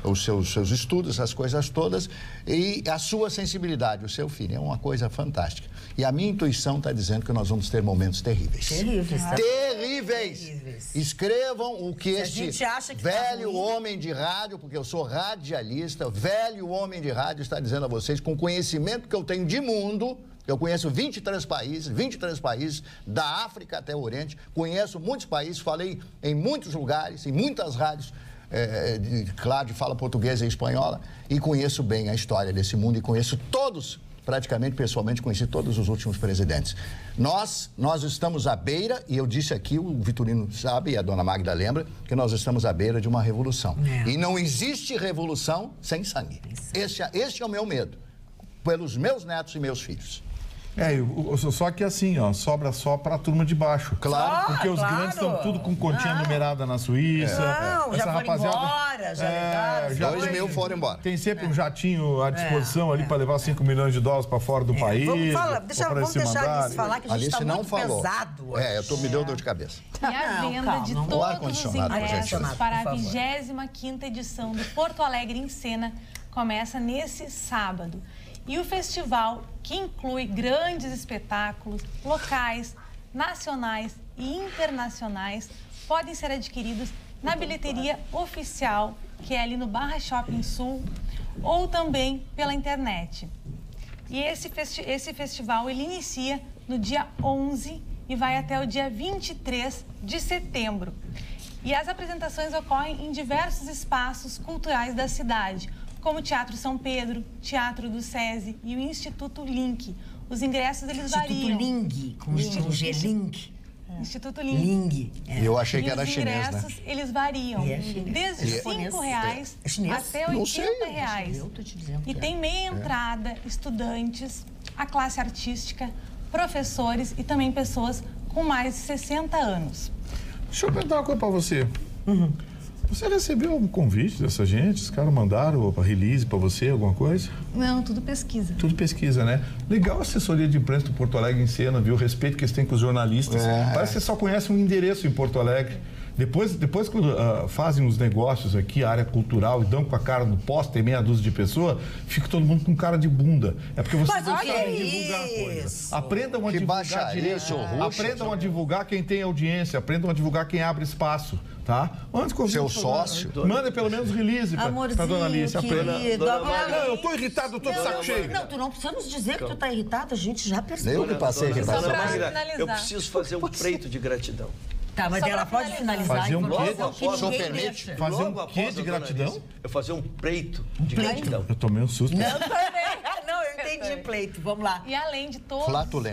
os seus estudos, as coisas todas, e a sua sensibilidade, o seu feeling. É uma coisa fantástica. E a minha intuição está dizendo que nós vamos ter momentos terríveis. Terríveis. Terríveis. Escrevam o que este velho homem de rádio, porque eu sou radialista, velho homem de rádio está dizendo a vocês, com o conhecimento que eu tenho de mundo, eu conheço 23 países, da África até o Oriente, conheço muitos países, falei em muitos lugares, em muitas rádios, claro, de fala portuguesa e espanhola, e conheço bem a história desse mundo e conheço todos, praticamente pessoalmente conheci todos os últimos presidentes. Nós estamos à beira, e eu disse aqui, o Vitorino sabe, e a dona Magda lembra, que nós estamos à beira de uma revolução. E não existe revolução sem sangue. Este é o meu medo, pelos meus netos e meus filhos. Só que assim, ó, sobra só para a turma de baixo. Claro. Porque os grandes estão tudo com continha numerada na Suíça. Não, já foram embora, já 2 mil foram embora. Tem sempre um jatinho à disposição ali para levar 5 milhões de dólares para fora do país. Vamos deixar a Alice falar, que a gente está muito pesado. Me deu dor de cabeça. E a venda de todos os ingressos para a 25ª edição do Porto Alegre em Cena começa nesse sábado. E o festival, que inclui grandes espetáculos locais, nacionais e internacionais, podem ser adquiridos na bilheteria oficial, que é ali no Barra Shopping Sul, ou também pela internet. E esse festival, ele inicia no dia 11 e vai até o dia 23 de setembro. E as apresentações ocorrem em diversos espaços culturais da cidade, como o Teatro São Pedro, Teatro do SESI e o Instituto Link. Os ingressos, eles variam. Instituto Ling, com um G, Link. Instituto Link. Ling. Eu achei que era chinês, né? Os ingressos, eles variam desde R$5 até R$80. Eu tô te dizendo. E tem meia entrada, estudantes, a classe artística, professores e também pessoas com mais de 60 anos. Deixa eu perguntar uma coisa pra você. Você recebeu um convite dessa gente? Os caras mandaram para release para você, alguma coisa? Não, tudo pesquisa. Tudo pesquisa, né? Legal a assessoria de imprensa do Porto Alegre em Cena, viu? O respeito que eles têm com os jornalistas. Parece que você só conhece um endereço em Porto Alegre. Depois que fazem os negócios aqui, a área cultural, e dão com a cara no poste, tem meia dúzia de pessoas, fica todo mundo com cara de bunda. É porque vocês não sabem divulgar a coisa. Aprendam a divulgar direito. Aprendam a divulgar quem tem audiência. Aprendam a divulgar quem abre espaço, tá? Seu sócio. Manda pelo menos release pra dona Alice. Não, eu tô irritado, eu tô de saco cheio. Não, tu não precisa nos dizer que tu tá irritado, a gente já percebeu. Eu que passei irritado. Eu preciso fazer um preito de gratidão. Tá, mas ela pode finalizar. Fazer um quê? O senhor permite? Fazer um quê de gratidão? Eu fazer um preito de gratidão. Eu tomei um susto. Não, eu entendi pleito. Vamos lá. E além de todos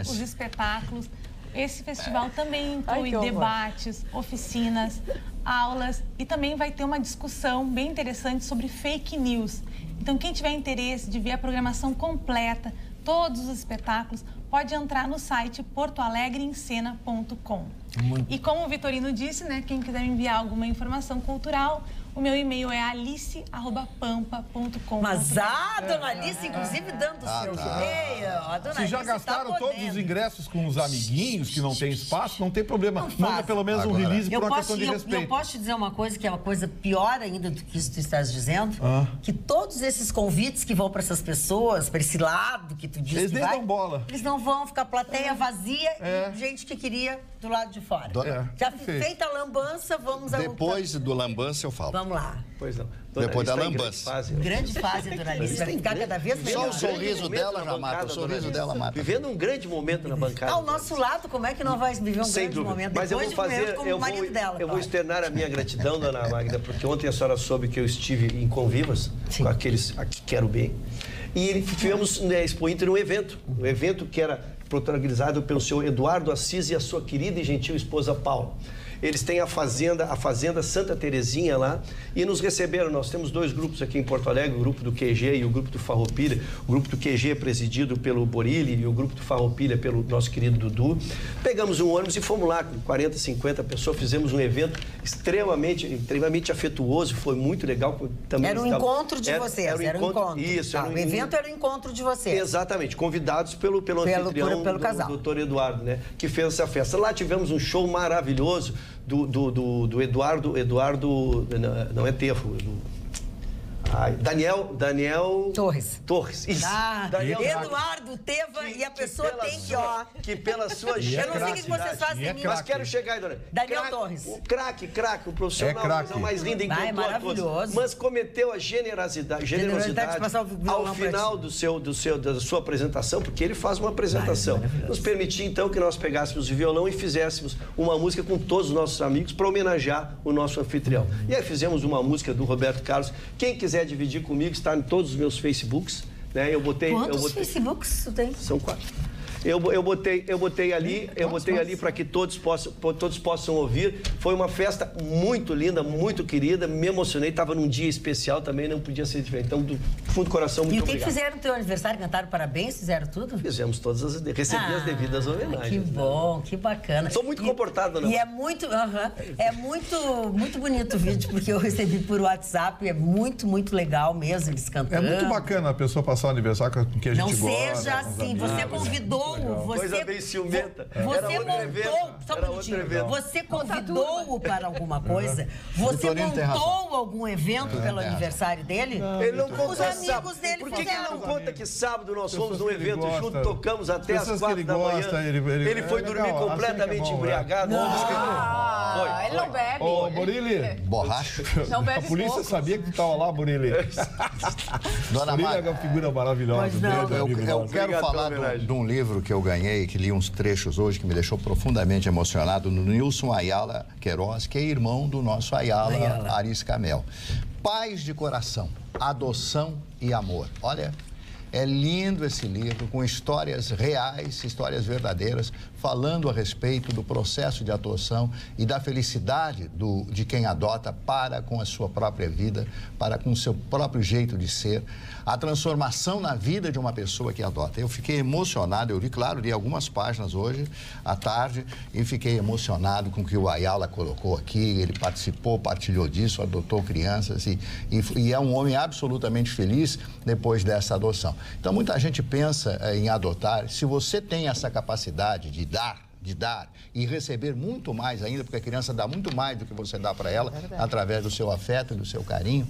os espetáculos, esse festival também inclui debates, oficinas, aulas e também vai ter uma discussão bem interessante sobre fake news. Então, quem tiver interesse de ver a programação completa, todos os espetáculos, pode entrar no site portoalegreemcena.com. E como o Vitorino disse, né, quem quiser enviar alguma informação cultural, o meu e-mail é alice@pampa.com. Mas a dona Alice, inclusive, dando o seu e-mail. Se já gastaram todos os ingressos com os amiguinhos que não tem espaço, não tem problema. Manda pelo menos um release por uma questão de respeito. Eu posso te dizer uma coisa que é uma coisa pior ainda do que isso que tu estás dizendo? Que todos esses convites que vão para essas pessoas, para esse lado que tu diz eles que nem vai, dão bola. Eles não vão ficar plateia vazia e gente que queria do lado de fora. Já feita a lambança, vamos... Depois do lambança eu falo. Vamos lá. Pois não. Depois da lambança. Grande fase, dona Alice. Vai ficar cada vez melhor. Só o sorriso dela já mata. O sorriso dela mata. Vivendo um grande momento na bancada. Ao nosso lado, como é que não vai viver um grande momento? Mas eu vou fazer, eu vou externar a minha gratidão, dona Magda, porque ontem a senhora soube que eu estive em Convivas, com aqueles a que quero bem. E tivemos na Expo Inter um evento que era protagonizado pelo senhor Eduardo Assis e a sua querida e gentil esposa Paula. Eles têm a Fazenda Santa Terezinha lá, e nos receberam. Nós temos 2 grupos aqui em Porto Alegre, o grupo do QG e o grupo do Farroupilha. O grupo do QG é presidido pelo Borilli e o grupo do Farroupilha pelo nosso querido Dudu. Pegamos um ônibus e fomos lá com 40, 50 pessoas, fizemos um evento extremamente afetuoso, foi muito legal. Também era um encontro de vocês, era um encontro. Isso, o evento era o encontro de vocês. Exatamente, convidados pelo anfitrião, pelo casal. Do Dr. Eduardo, né, que fez essa festa. Lá tivemos um show maravilhoso do Eduardo, não é Tefo, Daniel Torres. Isso. Daniel Eduardo, Teva, e a pessoa tem que pela sua eu não sei o que vocês fazem em mim. Mas quero chegar aí, dona. Daniel Torres. O craque, o profissional, a mais linda, encantou a todos. Mas cometeu a generosidade ao final da sua apresentação, porque ele faz uma apresentação. Nos permitiu, então, que nós pegássemos o violão e fizéssemos uma música com todos os nossos amigos para homenagear o nosso anfitrião. E aí fizemos uma música do Roberto Carlos. Quem quiser dividir comigo, está em todos os meus Facebooks, né? Quantos Facebooks tu tem? São 4. Eu botei ali para que todos possam ouvir. Foi uma festa muito linda, muito querida. Me emocionei, estava num dia especial também, não podia ser diferente. Então, do fundo do coração, muito obrigado. E o que fizeram no teu aniversário? Cantaram parabéns? Fizeram tudo? Fizemos todas recebi as devidas homenagens. Que bom, né? Que bacana. Sou muito comportado, né? E é muito bonito o vídeo, porque eu recebi por WhatsApp, é muito legal mesmo, eles cantando. É muito bacana a pessoa passar o aniversário com quem a gente gosta. Não seja assim, você convidou. Coisa bem ciumenta. Você convidou-o para alguma coisa? Você montou algum evento pelo aniversário dele? Ele não conta. Os amigos dele Por que ele não conta que sábado nós fomos num evento junto, tocamos até as 4 da manhã? Ele foi dormir completamente embriagado. Ele não bebe. Ô, Borilli. Borracho. Não bebe. A polícia sabia que tu estava lá, Borilli. Dona Borilli é uma figura maravilhosa. Eu quero falar de um livro que eu ganhei, que li uns trechos hoje, que me deixou profundamente emocionado, no Nilson Ayala Queiroz, que é irmão do nosso Ayala Aris Camel. Paz de coração, adoção e amor. Olha, é lindo esse livro, com histórias reais, histórias verdadeiras, falando a respeito do processo de adoção e da felicidade de quem adota para com a sua própria vida, para com o seu próprio jeito de ser, a transformação na vida de uma pessoa que adota. Eu fiquei emocionado, eu li algumas páginas hoje à tarde e fiquei emocionado com o que o Ayala colocou aqui, ele partilhou disso, adotou crianças e é um homem absolutamente feliz depois dessa adoção. Então, muita gente pensa em adotar. Se você tem essa capacidade de dar e receber muito mais ainda, porque a criança dá muito mais do que você dá para ela, através do seu afeto, do seu carinho,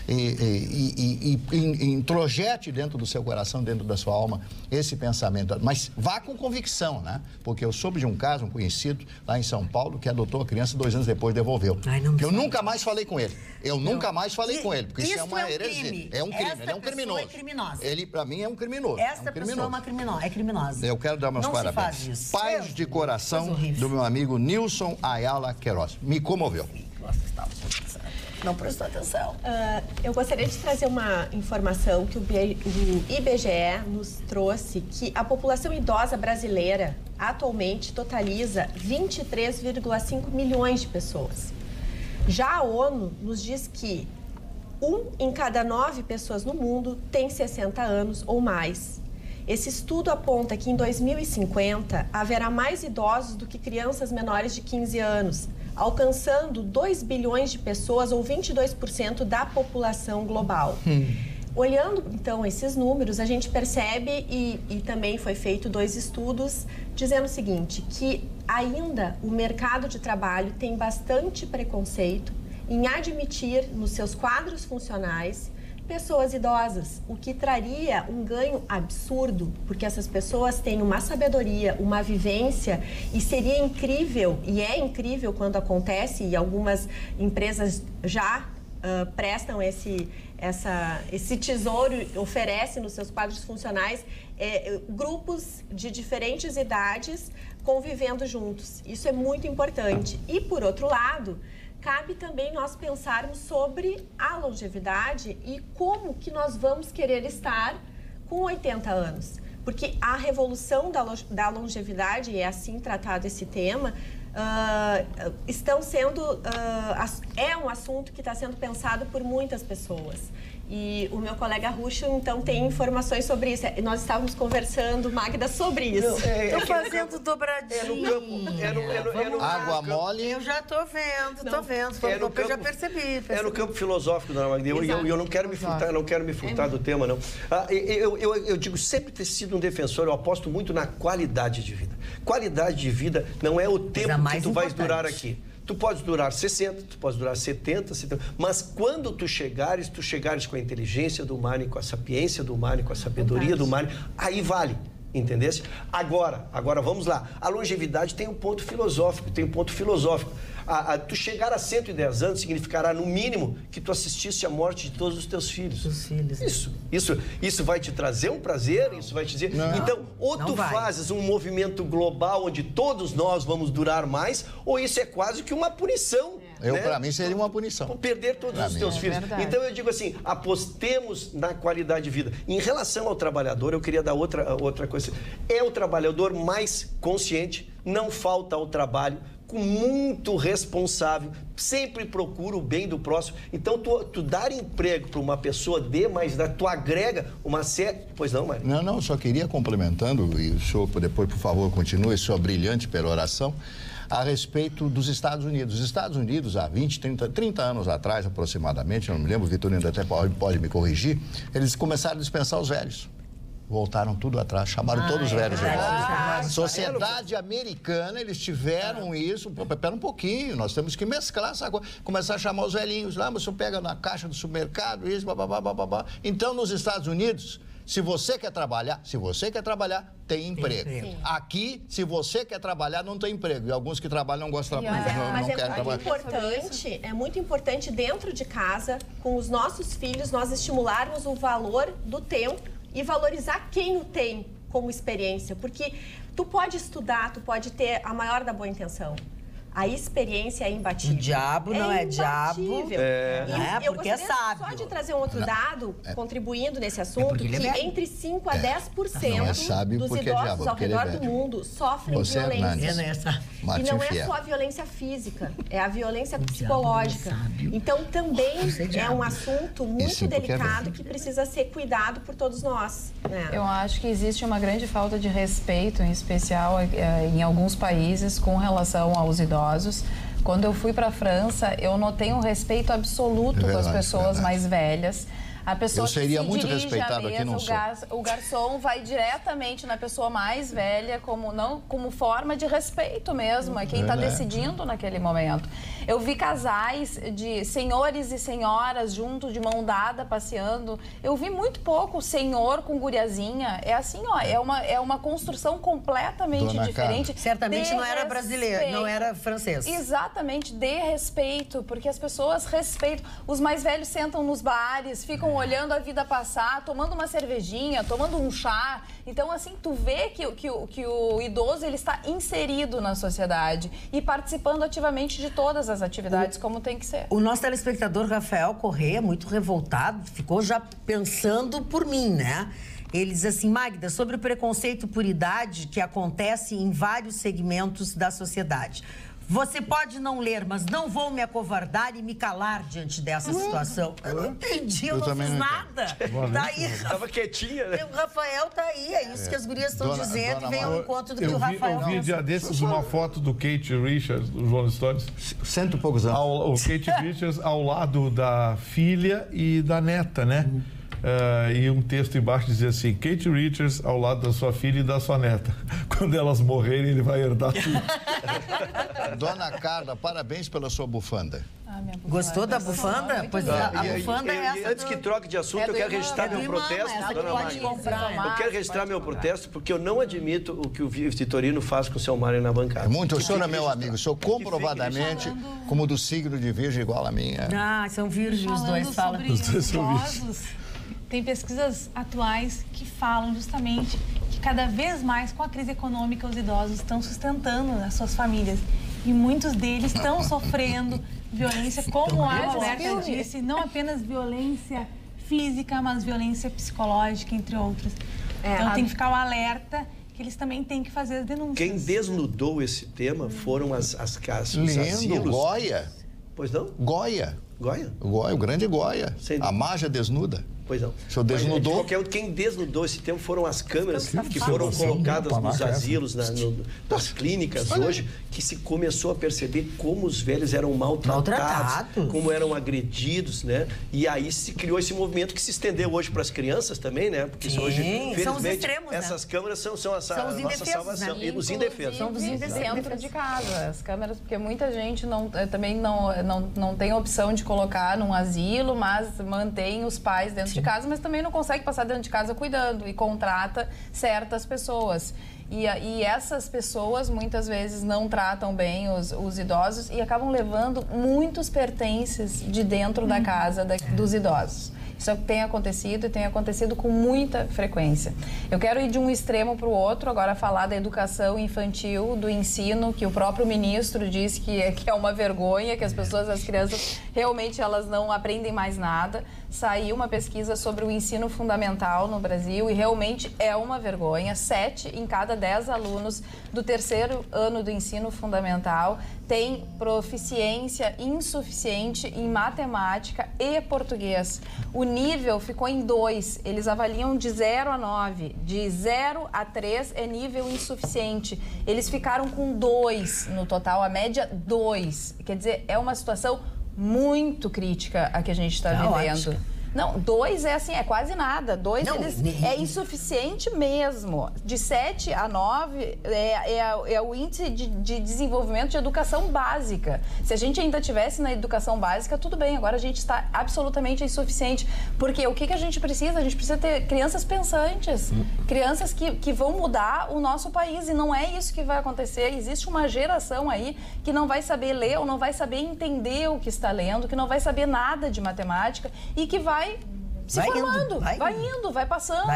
e introjete dentro do seu coração, dentro da sua alma, esse pensamento. Mas vá com convicção, né? Porque eu soube de um caso, um conhecido, lá em São Paulo, que adotou a criança 2 anos depois devolveu. Eu nunca mais falei com ele. Porque isso é uma heresia. É um crime, ele é um criminoso. Ele, para mim, é um criminoso. Essa pessoa é criminosa. Eu quero dar meus parabéns. Paz de coração do meu amigo Nilson Ayala Queiroz. Me comoveu. Não prestou atenção. Eu gostaria de trazer uma informação que o IBGE nos trouxe, que a população idosa brasileira atualmente totaliza 23,5 milhões de pessoas. Já a ONU nos diz que 1 em cada 9 pessoas no mundo tem 60 anos ou mais. Esse estudo aponta que em 2050 haverá mais idosos do que crianças menores de 15 anos, alcançando 2 bilhões de pessoas, ou 22% da população global. Olhando, então, esses números, a gente percebe, e também foi feito 2 estudos, dizendo o seguinte, que ainda o mercado de trabalho tem bastante preconceito em admitir nos seus quadros funcionais pessoas idosas, o que traria um ganho absurdo, porque essas pessoas têm uma sabedoria, uma vivência, e seria incrível, e é incrível quando acontece, e algumas empresas já prestam esse tesouro, oferecem nos seus quadros funcionais grupos de diferentes idades convivendo juntos. Isso é muito importante. E, por outro lado, cabe também nós pensarmos sobre a longevidade e como que nós vamos querer estar com 80 anos. Porque a revolução da longevidade, é assim tratado esse tema, estão sendo... é um assunto que está sendo pensado por muitas pessoas. E o meu colega Ruxo, então, tem informações sobre isso. Nós estávamos conversando, Magda, sobre isso. Estou fazendo dobradinha. Água mole. Eu já estou vendo, estou vendo. Eu já percebi. É no campo filosófico, dona Magda. Eu não quero me furtar, do tema, não. Eu digo, sempre ter sido um defensor, eu aposto muito na qualidade de vida. Qualidade de vida não é o tempo que tu vais durar aqui. Tu podes durar 60, tu podes durar 70, mas quando tu chegares com a inteligência do humano, com a sapiência do humano, com a sabedoria do humano, aí vale. Entendesse? Agora vamos lá. A longevidade tem um ponto filosófico, tu chegar a 110 anos significará, no mínimo, que tu assistisse à morte de todos os teus filhos. Isso vai te trazer um prazer, isso vai te dizer... Não. Então, ou tu fazes um movimento global onde todos nós vamos durar mais, ou isso é quase que uma punição. Para mim, seria uma punição. Perder todos os teus filhos. Verdade. Então, eu digo assim, apostemos na qualidade de vida. Em relação ao trabalhador, eu queria dar outra coisa. É o trabalhador mais consciente, não falta ao trabalho, muito responsável, sempre procura o bem do próximo. Então, tu dar emprego para uma pessoa tu agrega uma série... Pois não, Mário? Não, só queria complementando, e o senhor depois, por favor, continue sua brilhante peroração, a respeito dos Estados Unidos. Os Estados Unidos, há 20, 30 anos atrás, aproximadamente, eu não me lembro, o Vitorino até pode me corrigir, eles começaram a dispensar os velhos. Voltaram tudo atrás, chamaram todos os velhos de volta. Sociedade americana, eles tiveram isso. Pera um pouquinho, nós temos que mesclar essa coisa. Começar a chamar os velhinhos lá, mas você pega na caixa do supermercado, isso, babá. Então, nos Estados Unidos, se você quer trabalhar, tem emprego. Aqui, se você quer trabalhar, não tem emprego. E alguns que trabalham não gostam de trabalhar. Mas é muito importante dentro de casa, com os nossos filhos, nós estimularmos o valor do tempo e valorizar quem o tem como experiência. Porque tu pode estudar, tu pode ter a maior da boa intenção. A experiência é imbatível. O diabo não é diabo. Eu gostaria só de trazer um outro dado, contribuindo nesse assunto, que entre 5% a 10% dos idosos ao redor do mundo sofrem violência. E não é só a violência física, é a violência psicológica. Então, também é um assunto muito delicado que precisa ser cuidado por todos nós. Eu acho que existe uma grande falta de respeito, em especial em alguns países, com relação aos idosos. Quando eu fui para a França, eu notei um respeito absoluto com as pessoas mais velhas. A pessoa eu seria muito respeitado aqui, não sou. O garçom vai diretamente na pessoa mais velha como forma de respeito mesmo, é quem está decidindo naquele momento. Eu vi casais de senhores e senhoras junto, de mão dada, passeando. Eu vi muito pouco senhor com guriazinha. É assim, ó, é uma construção completamente diferente. Certamente não era brasileiro, não era francês. Exatamente, de respeito, porque as pessoas respeitam. Os mais velhos sentam nos bares, ficam olhando a vida passar, tomando uma cervejinha, tomando um chá. Então, assim, tu vê que o idoso ele está inserido na sociedade e participando ativamente de todas as atividades, como tem que ser. O nosso telespectador Rafael Corrêa, muito revoltado, ficou já pensando por mim, né? Ele diz assim, Magda, sobre o preconceito por idade que acontece em vários segmentos da sociedade. Você pode não ler, mas não vou me acovardar e me calar diante dessa situação. Eu não entendi, eu não fiz nada. Tá aí, tava quietinha, né? O Rafael tá aí, é isso que as gurias estão dizendo e vem ao encontro do que o Rafael Eu vi dia desses uma foto do Kate Richards, do Rolling Stones. 100 e poucos anos. O Kate Richards ao lado da filha e da neta, né? E um texto embaixo dizia assim, Kate Richards ao lado da sua filha e da sua neta. Quando elas morrerem, ele vai herdar tudo. Dona Carla, parabéns pela sua bufanda. Gostou da bufanda? Pois a bufanda é essa. Antes que troque de assunto, eu quero registrar meu protesto, dona Magda. Eu quero registrar meu protesto, porque eu não admito o que o Vitorino faz com o seu Mário na bancada. O senhor é meu amigo, o senhor comprovadamente, como do signo de virgem igual a minha. São virgens os dois, falam. Os dois são virgens. Tem pesquisas atuais que falam justamente que cada vez mais, com a crise econômica, os idosos estão sustentando as suas famílias. E muitos deles estão sofrendo violência, como a Roberta disse, não apenas violência física, mas violência psicológica, entre outras. Então tem que ficar o alerta que eles também têm que fazer as denúncias. Quem desnudou esse tema foram os Lindo, Goya. Pois não? Goya. Goya? O grande Goya. A Marja desnuda. Pois não. O senhor desnudou? Quem desnudou esse tempo foram as câmeras que foram colocadas nos asilos, nas clínicas hoje, que se começou a perceber como os velhos eram maltratados, como eram agredidos, né? E aí se criou esse movimento que se estendeu hoje para as crianças também, né? Porque hoje, felizmente, são os extremos, essas câmeras são a nossa salvação. Né? E os indefesos. São os indefesos dentro de casa, as câmeras, porque muita gente também não tem opção de colocar num asilo, mas mantém os pais dentro de casa, mas também não consegue passar dentro de casa cuidando e contrata certas pessoas. E essas pessoas muitas vezes não tratam bem os idosos e acabam levando muitos pertences de dentro da casa dos idosos. Isso tem acontecido e tem acontecido com muita frequência. Eu quero ir de um extremo para o outro, agora falar da educação infantil, do ensino, que o próprio ministro disse que é uma vergonha, que as crianças realmente elas não aprendem mais nada. Saiu uma pesquisa sobre o ensino fundamental no Brasil e realmente é uma vergonha. 7 em cada 10 alunos do 3º ano do ensino fundamental têm proficiência insuficiente em matemática e português. O nível ficou em 2, eles avaliam de 0 a 9, de 0 a 3 é nível insuficiente. Eles ficaram com 2 no total, a média 2. Quer dizer, é uma situação muito crítica a que a gente está vivendo. Não, 2 é assim, é quase nada. 2 é insuficiente mesmo. De 7 a 9 é o índice de desenvolvimento de educação básica. Se a gente ainda tivesse na educação básica, tudo bem. Agora a gente está absolutamente insuficiente. Porque o que a gente precisa? A gente precisa ter crianças pensantes. Crianças que vão mudar o nosso país. E não é isso que vai acontecer. Existe uma geração aí que não vai saber ler ou não vai saber entender o que está lendo, que não vai saber nada de matemática e que vai se formando, vai passando.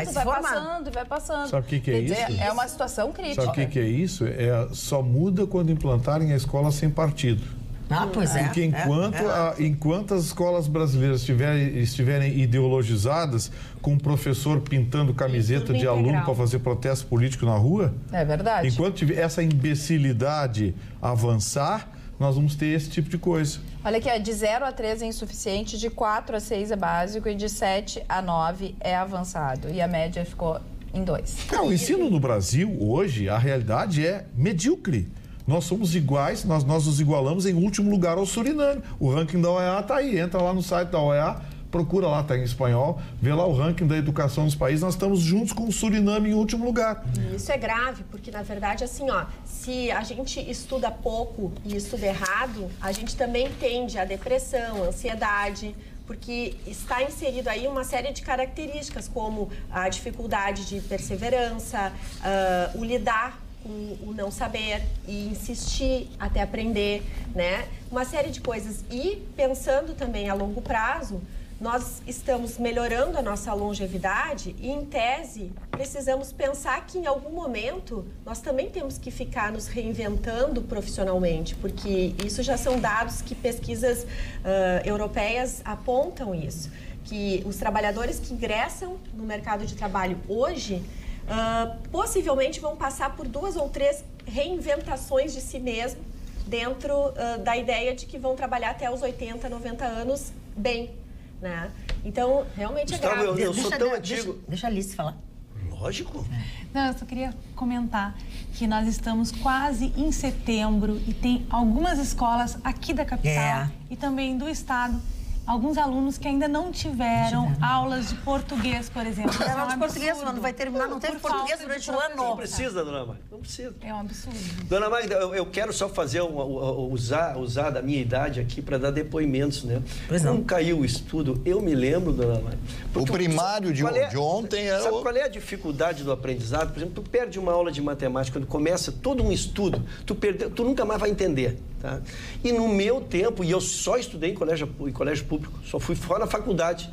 Sabe o que é isso? É uma situação crítica. Sabe o que é isso? Só muda quando implantarem a escola sem partido. Pois é. Porque enquanto as escolas brasileiras estiverem ideologizadas, com o professor pintando camiseta de aluno para fazer protesto político na rua... É verdade. Enquanto tiver essa imbecilidade avançar, nós vamos ter esse tipo de coisa. Olha aqui, de 0 a 3 é insuficiente, de 4 a 6 é básico e de 7 a 9 é avançado. E a média ficou em 2. O ensino no Brasil, hoje, a realidade é medíocre. Nós somos iguais, nós nos igualamos em último lugar ao Suriname. O ranking da OEA está aí, entra lá no site da OEA, procura lá, está em espanhol, vê lá o ranking da educação nos países, nós estamos juntos com o Suriname em último lugar. Isso é grave, porque na verdade, assim, se a gente estuda pouco e estuda errado, a gente também tende a depressão, ansiedade, porque está inserido aí uma série de características, como a dificuldade de perseverança, o lidar com o não saber e insistir até aprender, né? Uma série de coisas. E pensando também a longo prazo, nós estamos melhorando a nossa longevidade e, em tese, precisamos pensar que, em algum momento, nós também temos que ficar nos reinventando profissionalmente, porque isso já são dados que pesquisas europeias apontam isso, que os trabalhadores que ingressam no mercado de trabalho hoje possivelmente vão passar por 2 ou 3 reinventações de si mesmo dentro da ideia de que vão trabalhar até os 80, 90 anos bem. Né? Então, realmente Gustavo, é grave. Eu sou tão antigo. Deixa a Alice falar. Lógico. Não, eu só queria comentar que nós estamos quase em setembro e tem algumas escolas aqui da capital e também do estado, alguns alunos que ainda não tiveram aulas de português, por exemplo. Aula de português, quando vai terminar, não teve português durante o ano. Não precisa, dona Magda, não precisa. É um absurdo. Dona Magda, eu quero só fazer usar da minha idade aqui para dar depoimentos, né? Como caiu o estudo, eu me lembro, dona Magda. O primário de ontem era... Sabe qual é a dificuldade do aprendizado? Por exemplo, tu perde uma aula de matemática, quando começa todo um estudo, tu nunca mais vai entender. Tá? E no meu tempo, e eu só estudei em colégio público, só fui fora da faculdade,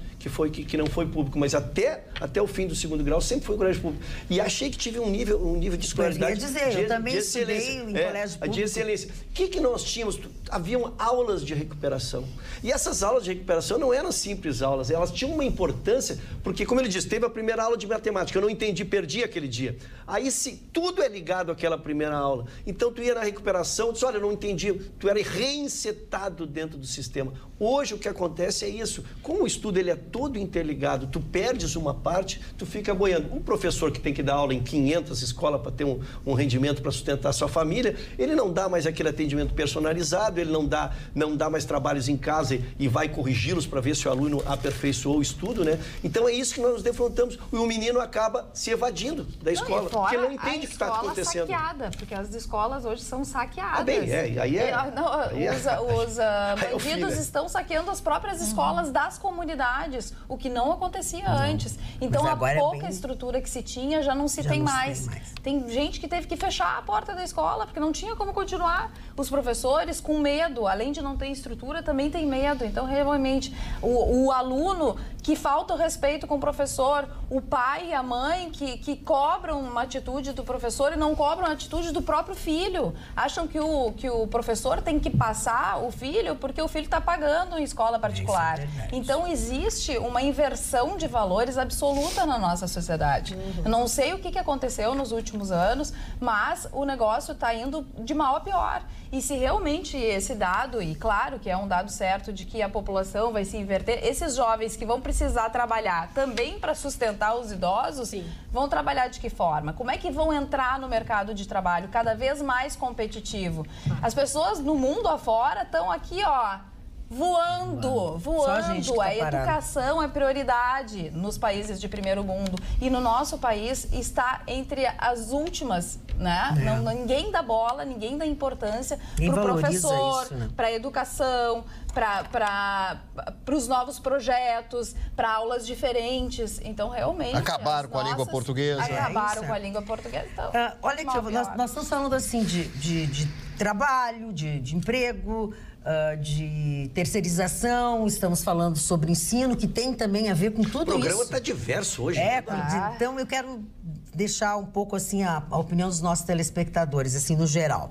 que não foi público, mas até o fim do segundo grau sempre foi colégio público. E achei que tive um nível de escolaridade. Eu ia dizer, eu também estudei em colégio público. De excelência. O que nós tínhamos? Haviam aulas de recuperação. E essas aulas de recuperação não eram simples aulas, elas tinham uma importância, porque, como ele disse, teve a primeira aula de matemática, eu não entendi, perdi aquele dia. Aí, se tudo é ligado àquela primeira aula, então tu ia na recuperação, disse, olha, eu não entendi, tu era reinsetado dentro do sistema. Hoje o que acontece é isso, como o estudo ele é todo interligado, tu perdes uma parte, tu fica boiando. Um professor que tem que dar aula em 500 escolas para ter um rendimento para sustentar a sua família, ele não dá mais aquele atendimento personalizado, ele não dá mais trabalhos em casa e vai corrigi-los para ver se o aluno aperfeiçoou o estudo, né? Então é isso que nós nos defrontamos. E o menino acaba se evadindo da escola, porque ele não entende o que está acontecendo. Saqueada, porque as escolas hoje são saqueadas. Os bandidos estão saqueando as próprias escolas das comunidades, o que não acontecia antes. Então a pouca estrutura que se tinha já não se tem mais. Tem gente que teve que fechar a porta da escola porque não tinha como continuar. Os professores com medo, além de não ter estrutura, também tem medo. Então realmente o aluno que falta o respeito com o professor, o pai e a mãe que cobram uma atitude do professor e não cobram a atitude do próprio filho. Acham que o professor tem que passar o filho porque o filho está pagando em escola particular. Então existe uma inversão de valores absoluta na nossa sociedade. Eu não sei o que aconteceu nos últimos anos, mas o negócio está indo de mal a pior. E se realmente esse dado, e claro que é um dado certo de que a população vai se inverter, esses jovens que vão precisar trabalhar também para sustentar os idosos, vão trabalhar de que forma? Como é que vão entrar no mercado de trabalho cada vez mais competitivo? As pessoas no mundo afora estão aqui, ó, voando. A educação é prioridade nos países de primeiro mundo. E no nosso país está entre as últimas, né? Ninguém dá bola, ninguém dá importância para o professor, para a educação, para os novos projetos, para aulas diferentes. Então, realmente... Acabaram com a língua portuguesa. Acabaram com a língua portuguesa. Então, olha aqui, nós estamos falando assim de trabalho, de emprego, de terceirização, estamos falando sobre ensino, que tem também a ver com tudo isso. O programa está diverso hoje. Então eu quero deixar um pouco assim a opinião dos nossos telespectadores, assim, no geral.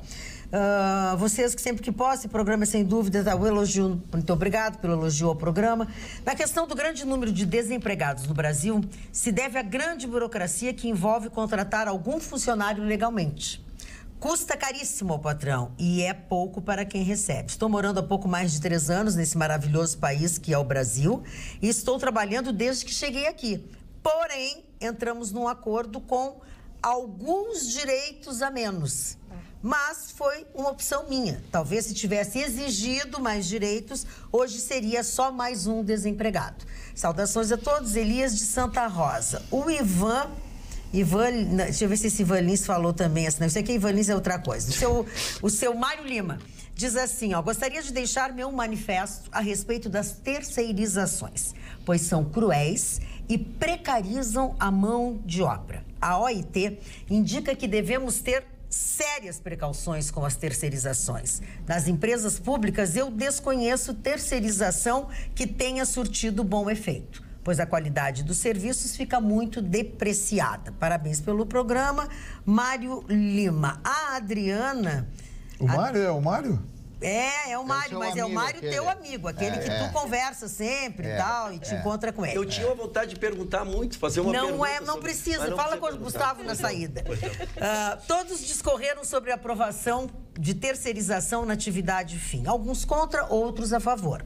Vocês que sempre que possam, o programa sem dúvida, o elogio, muito obrigado pelo elogio ao programa. Na questão do grande número de desempregados no Brasil, se deve à grande burocracia que envolve contratar algum funcionário legalmente. Custa caríssimo ao patrão e é pouco para quem recebe. Estou morando há pouco mais de 3 anos nesse maravilhoso país que é o Brasil e estou trabalhando desde que cheguei aqui. Porém, entramos num acordo com alguns direitos a menos. Mas foi uma opção minha. Talvez se tivesse exigido mais direitos, hoje seria só mais um desempregado. Saudações a todos, Elias de Santa Rosa. O Ivan, deixa eu ver se esse Ivan Lins falou também, assim, não sei que Ivan Lins é outra coisa. O seu Mário Lima diz assim, gostaria de deixar meu manifesto a respeito das terceirizações, pois são cruéis e precarizam a mão de obra. A OIT indica que devemos ter sérias precauções com as terceirizações. Nas empresas públicas, eu desconheço terceirização que tenha surtido bom efeito, pois a qualidade dos serviços fica muito depreciada. Parabéns pelo programa, Mário Lima. A Adriana... O Mário é o Mário? É o Mário, mas é o Mário teu amigo, aquele que tu conversa sempre e tal, e te encontra com ele. Eu tinha uma vontade de perguntar muito, fazer uma pergunta. Não precisa, fala com o Gustavo na saída. Todos discorreram sobre a aprovação de terceirização na atividade fim, alguns contra, outros a favor.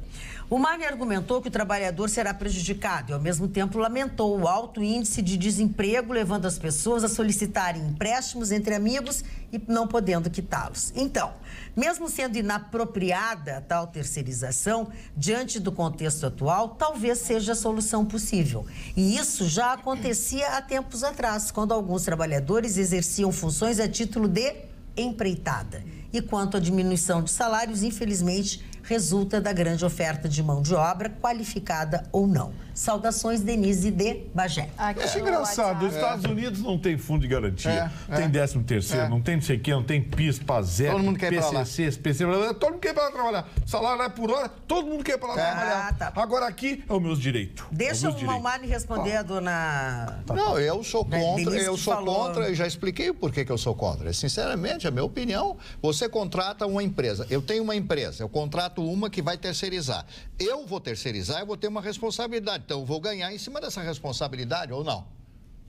O Mário argumentou que o trabalhador será prejudicado e, ao mesmo tempo, lamentou o alto índice de desemprego, levando as pessoas a solicitarem empréstimos entre amigos e não podendo quitá-los. Então, mesmo sendo inapropriada a tal terceirização, diante do contexto atual, talvez seja a solução possível. E isso já acontecia há tempos atrás, quando alguns trabalhadores exerciam funções a título de empreitada. E quanto à diminuição de salários, infelizmente, resulta da grande oferta de mão de obra, qualificada ou não. Saudações, Denise de Bagé. É engraçado, os Estados Unidos não tem fundo de garantia, tem 13º, não tem não sei o quê, não tem PIS, PASEP, todo mundo quer PCC, SPC, todo mundo quer ir pra lá trabalhar. Salário é por hora, todo mundo quer ir pra lá trabalhar. Tá. Agora aqui é os meus direitos. Deixa o Malmani responder a dona... Não, eu sou contra, Denise eu já expliquei o porquê que eu sou contra. Sinceramente, a minha opinião, você contrata uma empresa, eu tenho uma empresa, eu contrato uma que vai terceirizar. Eu vou terceirizar, eu vou ter uma responsabilidade, então eu vou ganhar em cima dessa responsabilidade ou não?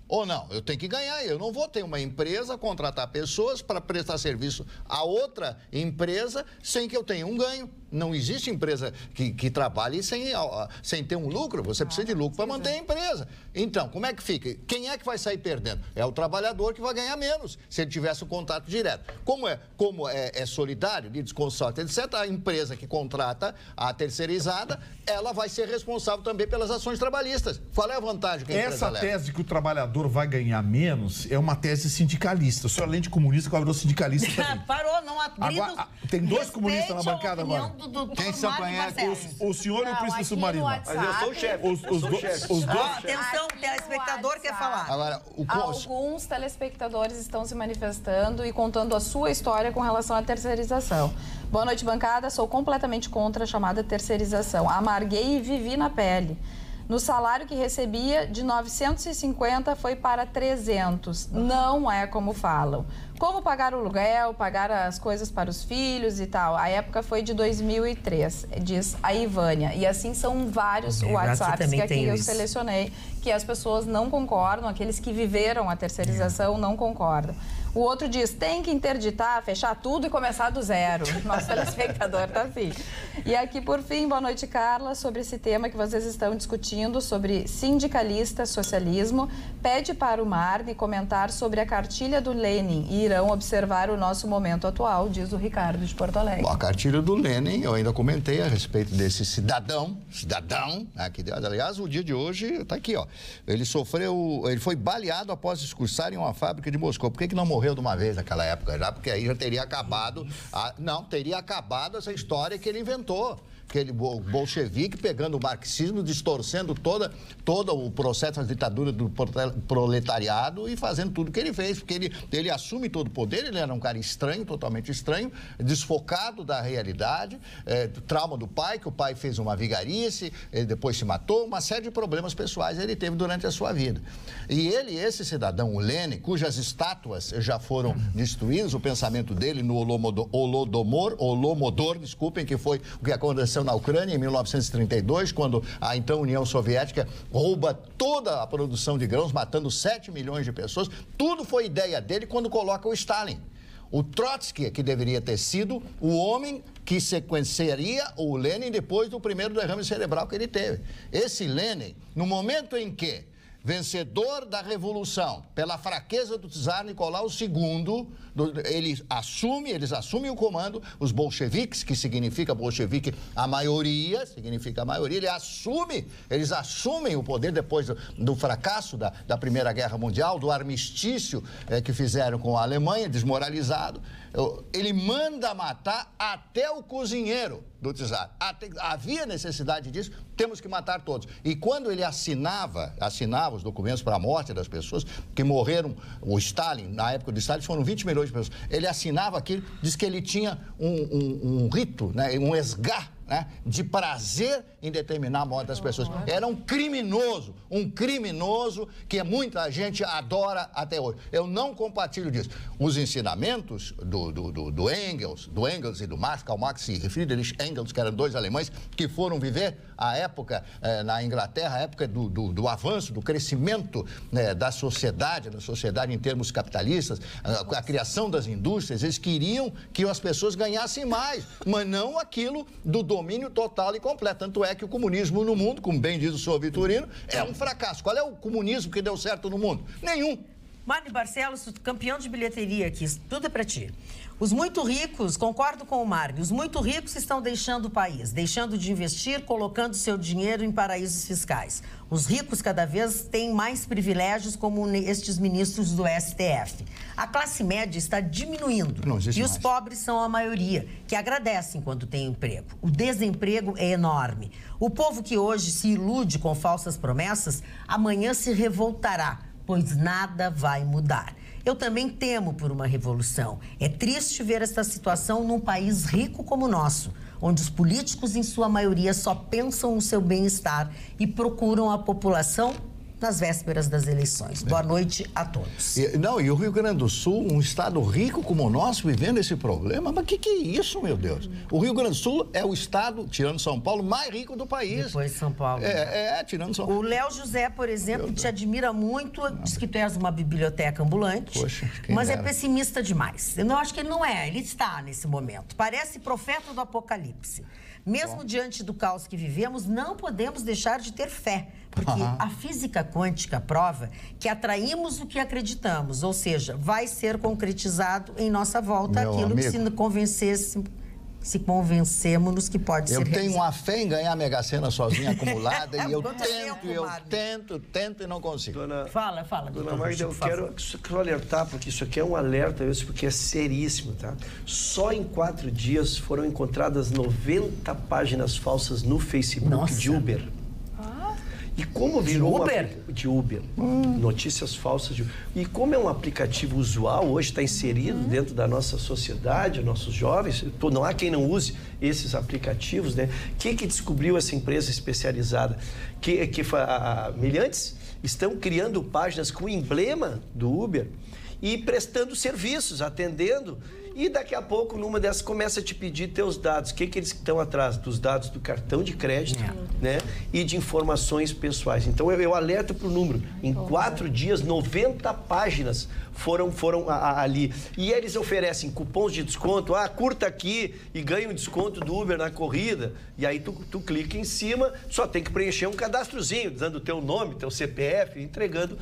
Ou não, eu tenho que ganhar, eu não vou ter uma empresa, contratar pessoas para prestar serviço a outra empresa sem que eu tenha um ganho. Não existe empresa que trabalhe sem ter um lucro, você precisa de lucro para manter a empresa. Então, como é que fica? Quem é que vai sair perdendo? É o trabalhador que vai ganhar menos, se ele tivesse o contato direto. Como é solidário, de desconsorte, etc., a empresa que contrata a terceirizada, ela vai ser responsável também pelas ações trabalhistas. Qual é a vantagem que a empresa leva? Essa tese que o trabalhador vai ganhar menos é uma tese sindicalista. O senhor, além de comunista, agora virou sindicalista também. Parou, não acredito. Agora, tem dois comunistas na bancada agora. Quem são o senhor e o príncipe submarino. Mas eu sou o chefe. Os dois. Atenção, o telespectador quer falar. Agora, alguns telespectadores estão se manifestando e contando a sua história com relação à terceirização. Boa noite, bancada. Sou completamente contra a chamada terceirização. Amarguei e vivi na pele. No salário que recebia, de 950 foi para 300. Não é como falam. Como pagar o aluguel, pagar as coisas para os filhos e tal. A época foi de 2003, diz a Ivânia. E assim são vários WhatsApps que aqui eu selecionei, que as pessoas não concordam, aqueles que viveram a terceirização não concordam. O outro diz, tem que interditar, fechar tudo e começar do zero. Nosso telespectador tá assim. E aqui, por fim, boa noite, Carla, sobre esse tema que vocês estão discutindo, sobre sindicalista, socialismo, pede para o Marne comentar sobre a cartilha do Lenin e irão observar o nosso momento atual, diz o Ricardo de Porto Alegre. Bom, a cartilha do Lenin, eu ainda comentei a respeito desse cidadão, aqui, aliás, o dia de hoje está aqui, ó. Ele foi baleado após discursar em uma fábrica de Moscou. Por que não morreu de uma vez naquela época? Já, porque aí já teria acabado, teria acabado essa história que ele inventou. Aquele bolchevique pegando o marxismo, distorcendo todo o processo da ditadura do proletariado e fazendo tudo o que ele fez, porque ele assume todo o poder, ele era um cara estranho, totalmente estranho, desfocado da realidade, trauma do pai, que o pai fez uma vigarice, ele depois se matou, uma série de problemas pessoais ele teve durante a sua vida. E esse cidadão, o Lenin, cujas estátuas já foram destruídas, o pensamento dele no Holodomor, desculpem, que foi o que aconteceu na Ucrânia em 1932, quando a então União Soviética rouba toda a produção de grãos, matando 7 milhões de pessoas. Tudo foi ideia dele quando coloca o Stalin. O Trotsky, que deveria ter sido o homem que sequenciaria o Lenin depois do primeiro derrame cerebral que ele teve. Esse Lenin, no momento em que vencedor da Revolução, pela fraqueza do czar Nicolau II, eles assumem o comando, os bolcheviques, que significa bolchevique a maioria, eles assumem o poder depois do fracasso da Primeira Guerra Mundial, do armistício que fizeram com a Alemanha, desmoralizado. Ele manda matar até o cozinheiro do czar. Havia necessidade disso, temos que matar todos. E quando ele assinava os documentos para a morte das pessoas que morreram, o Stalin, na época do Stalin, foram 20 milhões de pessoas. Ele assinava aquilo, diz que ele tinha um rito, né, um esgar, né, de prazer em determinar a morte das pessoas. Era um criminoso que muita gente adora até hoje. Eu não compartilho disso. Os ensinamentos do Engels e do Marx, Karl Marx e Friedrich Engels, que eram dois alemães, que foram viver a época na Inglaterra, a época do avanço, do crescimento, né, da sociedade em termos capitalistas, a criação das indústrias. Eles queriam que as pessoas ganhassem mais, mas não aquilo do domínio total e completo. Tanto é que o comunismo no mundo, como bem diz o senhor Vitorino, é um fracasso. Qual é o comunismo que deu certo no mundo? Nenhum. Marne Barcelos, campeão de bilheteria aqui, tudo é pra ti. Os muito ricos, concordo com o Mário, os muito ricos estão deixando o país, deixando de investir, colocando seu dinheiro em paraísos fiscais. Os ricos cada vez têm mais privilégios, como estes ministros do STF. A classe média está diminuindo e os pobres são a maioria, que agradecem quando tem emprego. O desemprego é enorme. O povo que hoje se ilude com falsas promessas, amanhã se revoltará, pois nada vai mudar. Eu também temo por uma revolução. É triste ver esta situação num país rico como o nosso, onde os políticos, em sua maioria, só pensam no seu bem-estar e procuram a população nas vésperas das eleições. Boa noite a todos. E o Rio Grande do Sul, um estado rico como o nosso, vivendo esse problema? Mas que é isso, meu Deus? O Rio Grande do Sul é o estado, tirando São Paulo, mais rico do país. Depois de São Paulo. Tirando São Paulo. O Léo José, por exemplo, te admira muito, diz que tu és uma biblioteca ambulante, mas é pessimista demais. Eu não acho que ele não é, ele está nesse momento. Parece profeta do apocalipse. Mesmo diante do caos que vivemos, não podemos deixar de ter fé, porque a física quântica prova que atraímos o que acreditamos, ou seja, vai ser concretizado em nossa volta aquilo que se convencemos que pode ser realizado. Eu tenho uma fé em ganhar a Mega Sena sozinha acumulada e eu tento e não consigo. Fala. Dona Magda, eu quero alertar, porque isso aqui é um alerta, porque é seríssimo, tá? Só em 4 dias foram encontradas 90 páginas falsas no Facebook de Uber. E como virou de Uber, notícias falsas de Uber. E como é um aplicativo usual, hoje está inserido dentro da nossa sociedade, nossos jovens, não há quem não use esses aplicativos, né? Quem que descobriu essa empresa especializada? Milhantes estão criando páginas com o emblema do Uber e prestando serviços, atendendo. E daqui a pouco, numa dessas, começa a te pedir teus dados. O que eles estão atrás? Dos dados do cartão de crédito, né? E de informações pessoais. Então, eu alerto para o número. Em 4 dias, 90 páginas foram ali. E eles oferecem cupons de desconto. Curta aqui e ganha um desconto do Uber na corrida. E aí, tu clica em cima, só tem que preencher um cadastrozinho, dando o teu nome, teu CPF, entregando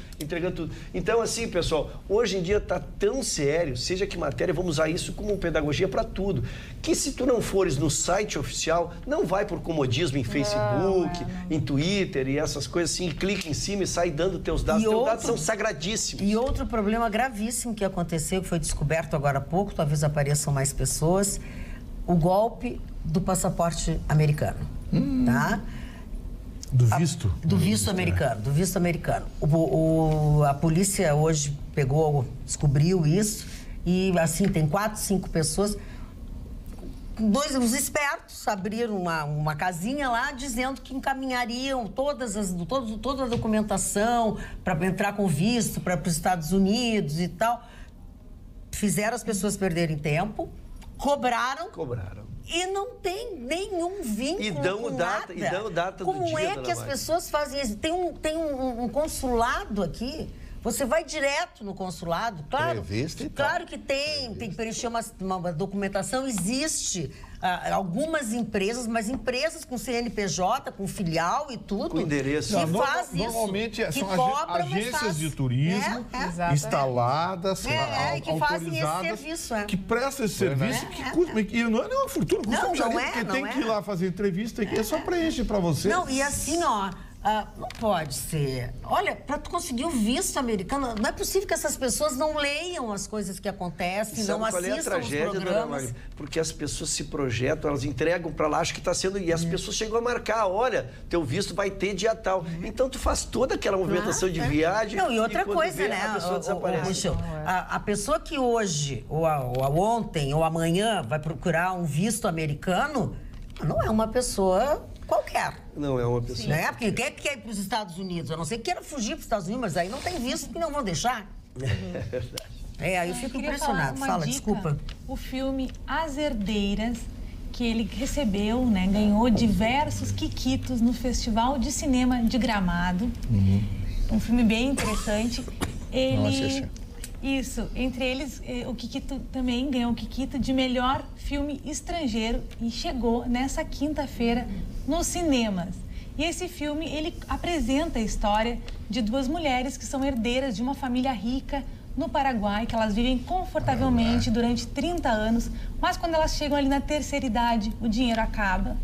tudo. Então, assim, pessoal, hoje em dia está tão sério, seja que matéria, vamos usar isso como pedagogia para tudo, que se tu não fores no site oficial, não vai por comodismo em Facebook, em Twitter e essas coisas assim, clica em cima e sai dando teus dados. Teus dados são sagradíssimos. E outro problema gravíssimo que aconteceu, que foi descoberto agora há pouco, talvez apareçam mais pessoas, o golpe do passaporte americano, tá? Do visto? Do visto americano, do visto americano. A polícia hoje descobriu isso. E, assim, tem 4, 5 pessoas. Os espertos abriram uma casinha lá dizendo que encaminhariam toda a documentação para entrar com visto para os Estados Unidos e tal. Fizeram as pessoas perderem tempo, cobraram. E não tem nenhum vínculo com nada. E dão data do dia. Como é que as pessoas fazem isso? Tem um consulado aqui. Você vai direto no consulado, claro. Claro que tem que preencher uma documentação. Existe algumas empresas, mas empresas com CNPJ, com filial e tudo. Com endereço. Que faz isso. Normalmente são agências de turismo instaladas, que fazem esse serviço. Que prestam esse serviço, que custa, e não é nenhuma fortuna. Porque tem que ir lá fazer entrevista, é só preencher para você. Não, e assim, não pode ser. Olha, para tu conseguir o visto americano, não é possível que essas pessoas não leiam as coisas que acontecem, não assistam os programas. Porque as pessoas se projetam, elas entregam para lá, acham que está sendo... E as pessoas chegam a marcar, olha, teu visto vai ter dia tal. Então, tu faz toda aquela movimentação de viagem... Não, e outra coisa, né? A pessoa desaparece. A pessoa que hoje, ou ontem, ou amanhã, vai procurar um visto americano, não é uma pessoa... qualquer. Não é uma pessoa. Né? Porque quem quer ir para os Estados Unidos? A não ser que queira fugir para os Estados Unidos, mas aí não tem visto que não vão deixar. É verdade. Aí eu fico impressionado. Fala, desculpa. O filme As Herdeiras, que ele recebeu, né, ganhou diversos quiquitos no Festival de Cinema de Gramado. Um filme bem interessante. Isso, entre eles, o Kikito também ganhou o Kikito de melhor filme estrangeiro e chegou nessa quinta-feira nos cinemas. E esse filme, ele apresenta a história de 2 mulheres que são herdeiras de uma família rica no Paraguai, que elas vivem confortavelmente durante 30 anos, mas quando elas chegam ali na terceira idade, o dinheiro acaba.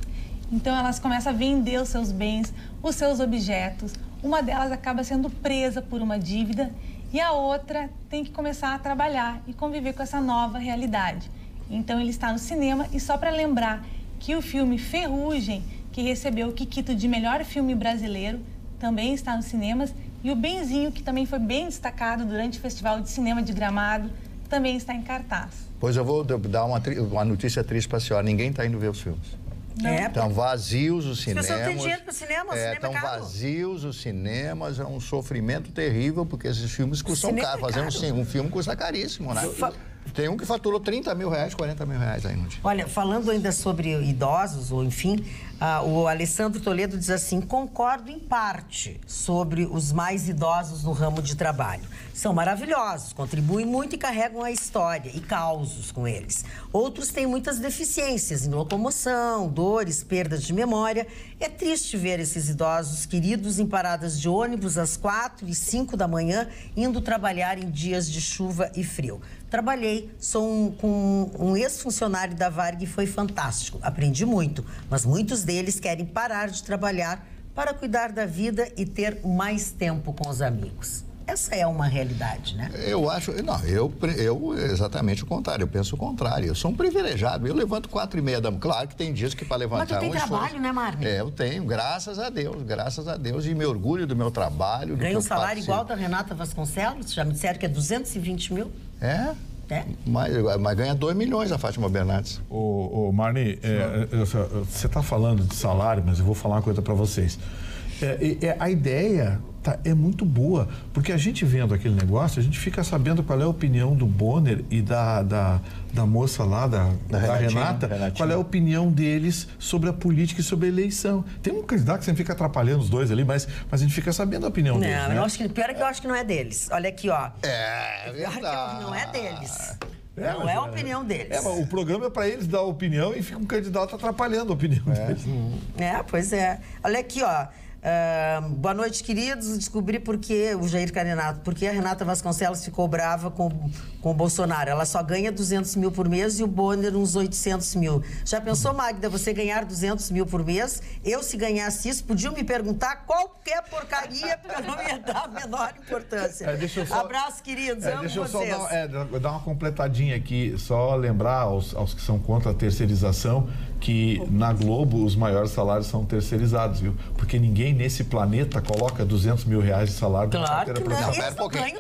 Então elas começam a vender os seus bens, os seus objetos. Uma delas acaba sendo presa por uma dívida e a outra tem que começar a trabalhar e conviver com essa nova realidade. Então ele está no cinema e só para lembrar que o filme Ferrugem, que recebeu o Kikito de melhor filme brasileiro, também está nos cinemas. E o Benzinho, que também foi bem destacado durante o Festival de Cinema de Gramado, também está em cartaz. Pois eu vou dar uma notícia triste para a senhora. Ninguém está indo ver os filmes. Estão vazios os cinemas. As pessoas têm dinheiro para o cinema, o cinema é estão caro. vazios os cinemas, é um sofrimento terrível, porque esses filmes custam caro. Fazer um filme custa caríssimo, né? Tem um que faturou 30 mil reais, 40 mil reais aí no dia. Olha, falando ainda sobre idosos, ou enfim, o Alessandro Toledo diz assim: concordo em parte sobre os mais idosos no ramo de trabalho. São maravilhosos, contribuem muito e carregam a história e causos com eles. Outros têm muitas deficiências em locomoção, dores, perdas de memória. É triste ver esses idosos queridos em paradas de ônibus às 4 e 5 da manhã, indo trabalhar em dias de chuva e frio. Trabalhei, sou com um ex-funcionário da Varg e foi fantástico. Aprendi muito, mas muitos deles querem parar de trabalhar para cuidar da vida e ter mais tempo com os amigos. Essa é uma realidade, né? Eu acho... Não, eu exatamente o contrário. Eu penso o contrário. Eu sou um privilegiado. Eu levanto 4h30 da manhã. Claro que tem dias que para levantar... Mas tu tem trabalho, né, Marne? Eu tenho, graças a Deus. Graças a Deus. E me orgulho do meu trabalho. Ganha um salário igual da Renata Vasconcelos? Já me disseram que é 220 mil? É? Mas ganha 2 milhões a Fátima Bernardes. Marne, você está falando de salário, mas eu vou falar uma coisa para vocês. A ideia é muito boa, porque a gente vendo aquele negócio, a gente fica sabendo qual é a opinião do Bonner e da moça lá, da Renata, qual é a opinião deles sobre a política e sobre a eleição. Tem um candidato que sempre fica atrapalhando os dois ali, mas a gente fica sabendo a opinião deles, né? Pior é que eu acho que não é deles. Olha aqui, ó. É verdade. Pior que não é deles. Não é a opinião deles. Mas o programa é para eles dar a opinião e fica um candidato atrapalhando a opinião deles. Pois é. Olha aqui, ó. Boa noite, queridos. Descobri porque o Jair Carenato, porque a Renata Vasconcelos ficou brava com o Bolsonaro. Ela só ganha 200 mil por mês e o Bonner uns 800 mil. Já pensou, Magda, você ganhar 200 mil por mês? Eu, se ganhasse isso, podiam me perguntar qualquer porcaria, porque eu não ia dar a menor importância. Abraço, queridos. Amo deixa eu vocês. Só dar uma completadinha aqui, só lembrar aos que são contra a terceirização que na Globo os maiores salários são terceirizados, viu? Porque ninguém nesse planeta coloca 200 mil reais de salário na carteira profissional. Espera um pouquinho.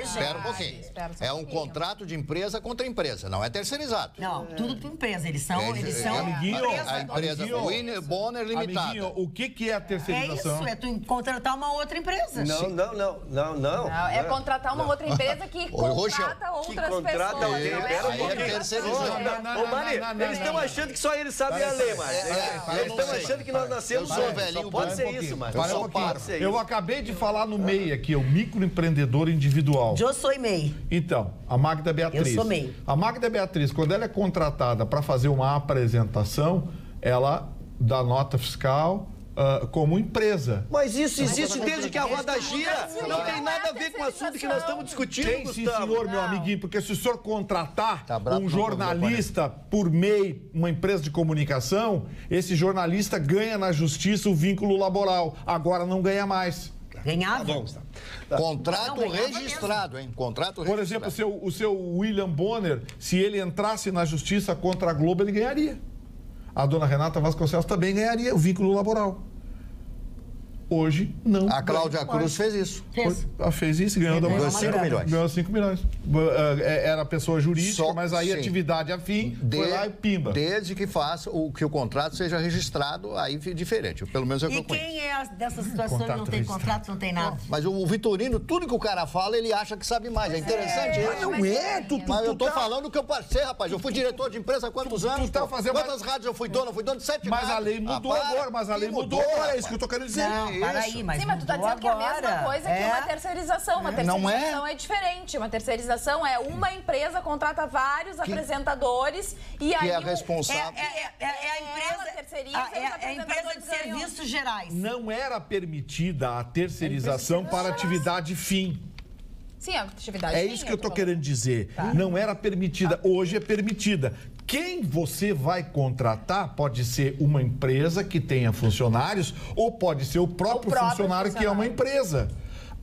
Espera um pouquinho. É um contrato de empresa contra empresa, não é terceirizado. Não, tudo por empresa. Eles são a empresa Bonner Limitada. Amiguinho, o que é a terceirização? É isso, é tu contratar uma outra empresa. Não. É contratar uma outra empresa que contrata outras pessoas. Eles estão achando que só eles sabem a lei, mas eles estão achando que nós nascemos velhinho. Pode ser isso, mas eu acabei de falar no MEI aqui, o microempreendedor individual. Eu sou MEI. Então, a Magda Beatriz. Eu sou MEI. A Magda Beatriz, quando ela é contratada para fazer uma apresentação, ela dá nota fiscal como empresa. Mas isso existe desde que a roda gira. Não tem nada a ver com o assunto que nós estamos discutindo, Gustavo. Sim, senhor, meu amiguinho, porque se o senhor contratar um jornalista por MEI, uma empresa de comunicação, esse jornalista ganha na justiça o vínculo laboral. Agora não ganha mais. Ganhava? Contrato registrado, hein? Contrato registrado. Por exemplo, o seu William Bonner, se ele entrasse na justiça contra a Globo, ele ganharia. A dona Renata Vasconcelos também ganharia o vínculo laboral. Hoje, não. A Cláudia Cruz fez isso. Fez isso e ganhou 5 milhões. Ganhou 5 milhões. Era pessoa jurídica, mas aí atividade afim, foi lá e pimba. Desde que faça que o contrato seja registrado, aí diferente. Pelo menos é o que eu conheço. E quem é dessa situação que não tem contrato, não tem nada? Mas o Vitorino, tudo que o cara fala, ele acha que sabe mais. É interessante isso. Mas não é. Mas eu tô falando o que eu passei, rapaz. Eu fui diretor de empresa há quantos anos? Quantas rádios eu fui dono? Eu fui dono de 7 rádios. Mas a lei mudou agora. Mas a lei mudou agora. É isso que eu tô querendo dizer. Para aí, mas sim, mas tu tá dizendo que é a mesma coisa que uma terceirização. Uma terceirização é diferente. Uma terceirização é uma empresa contrata vários apresentadores e aí... Que é responsável. É a empresa de serviços gerais. Não era permitida a terceirização para atividade fim. Sim, a atividade É isso que eu estou querendo dizer. Não era permitida, hoje é permitida. Quem você vai contratar pode ser uma empresa que tenha funcionários ou pode ser o próprio funcionário que é uma empresa.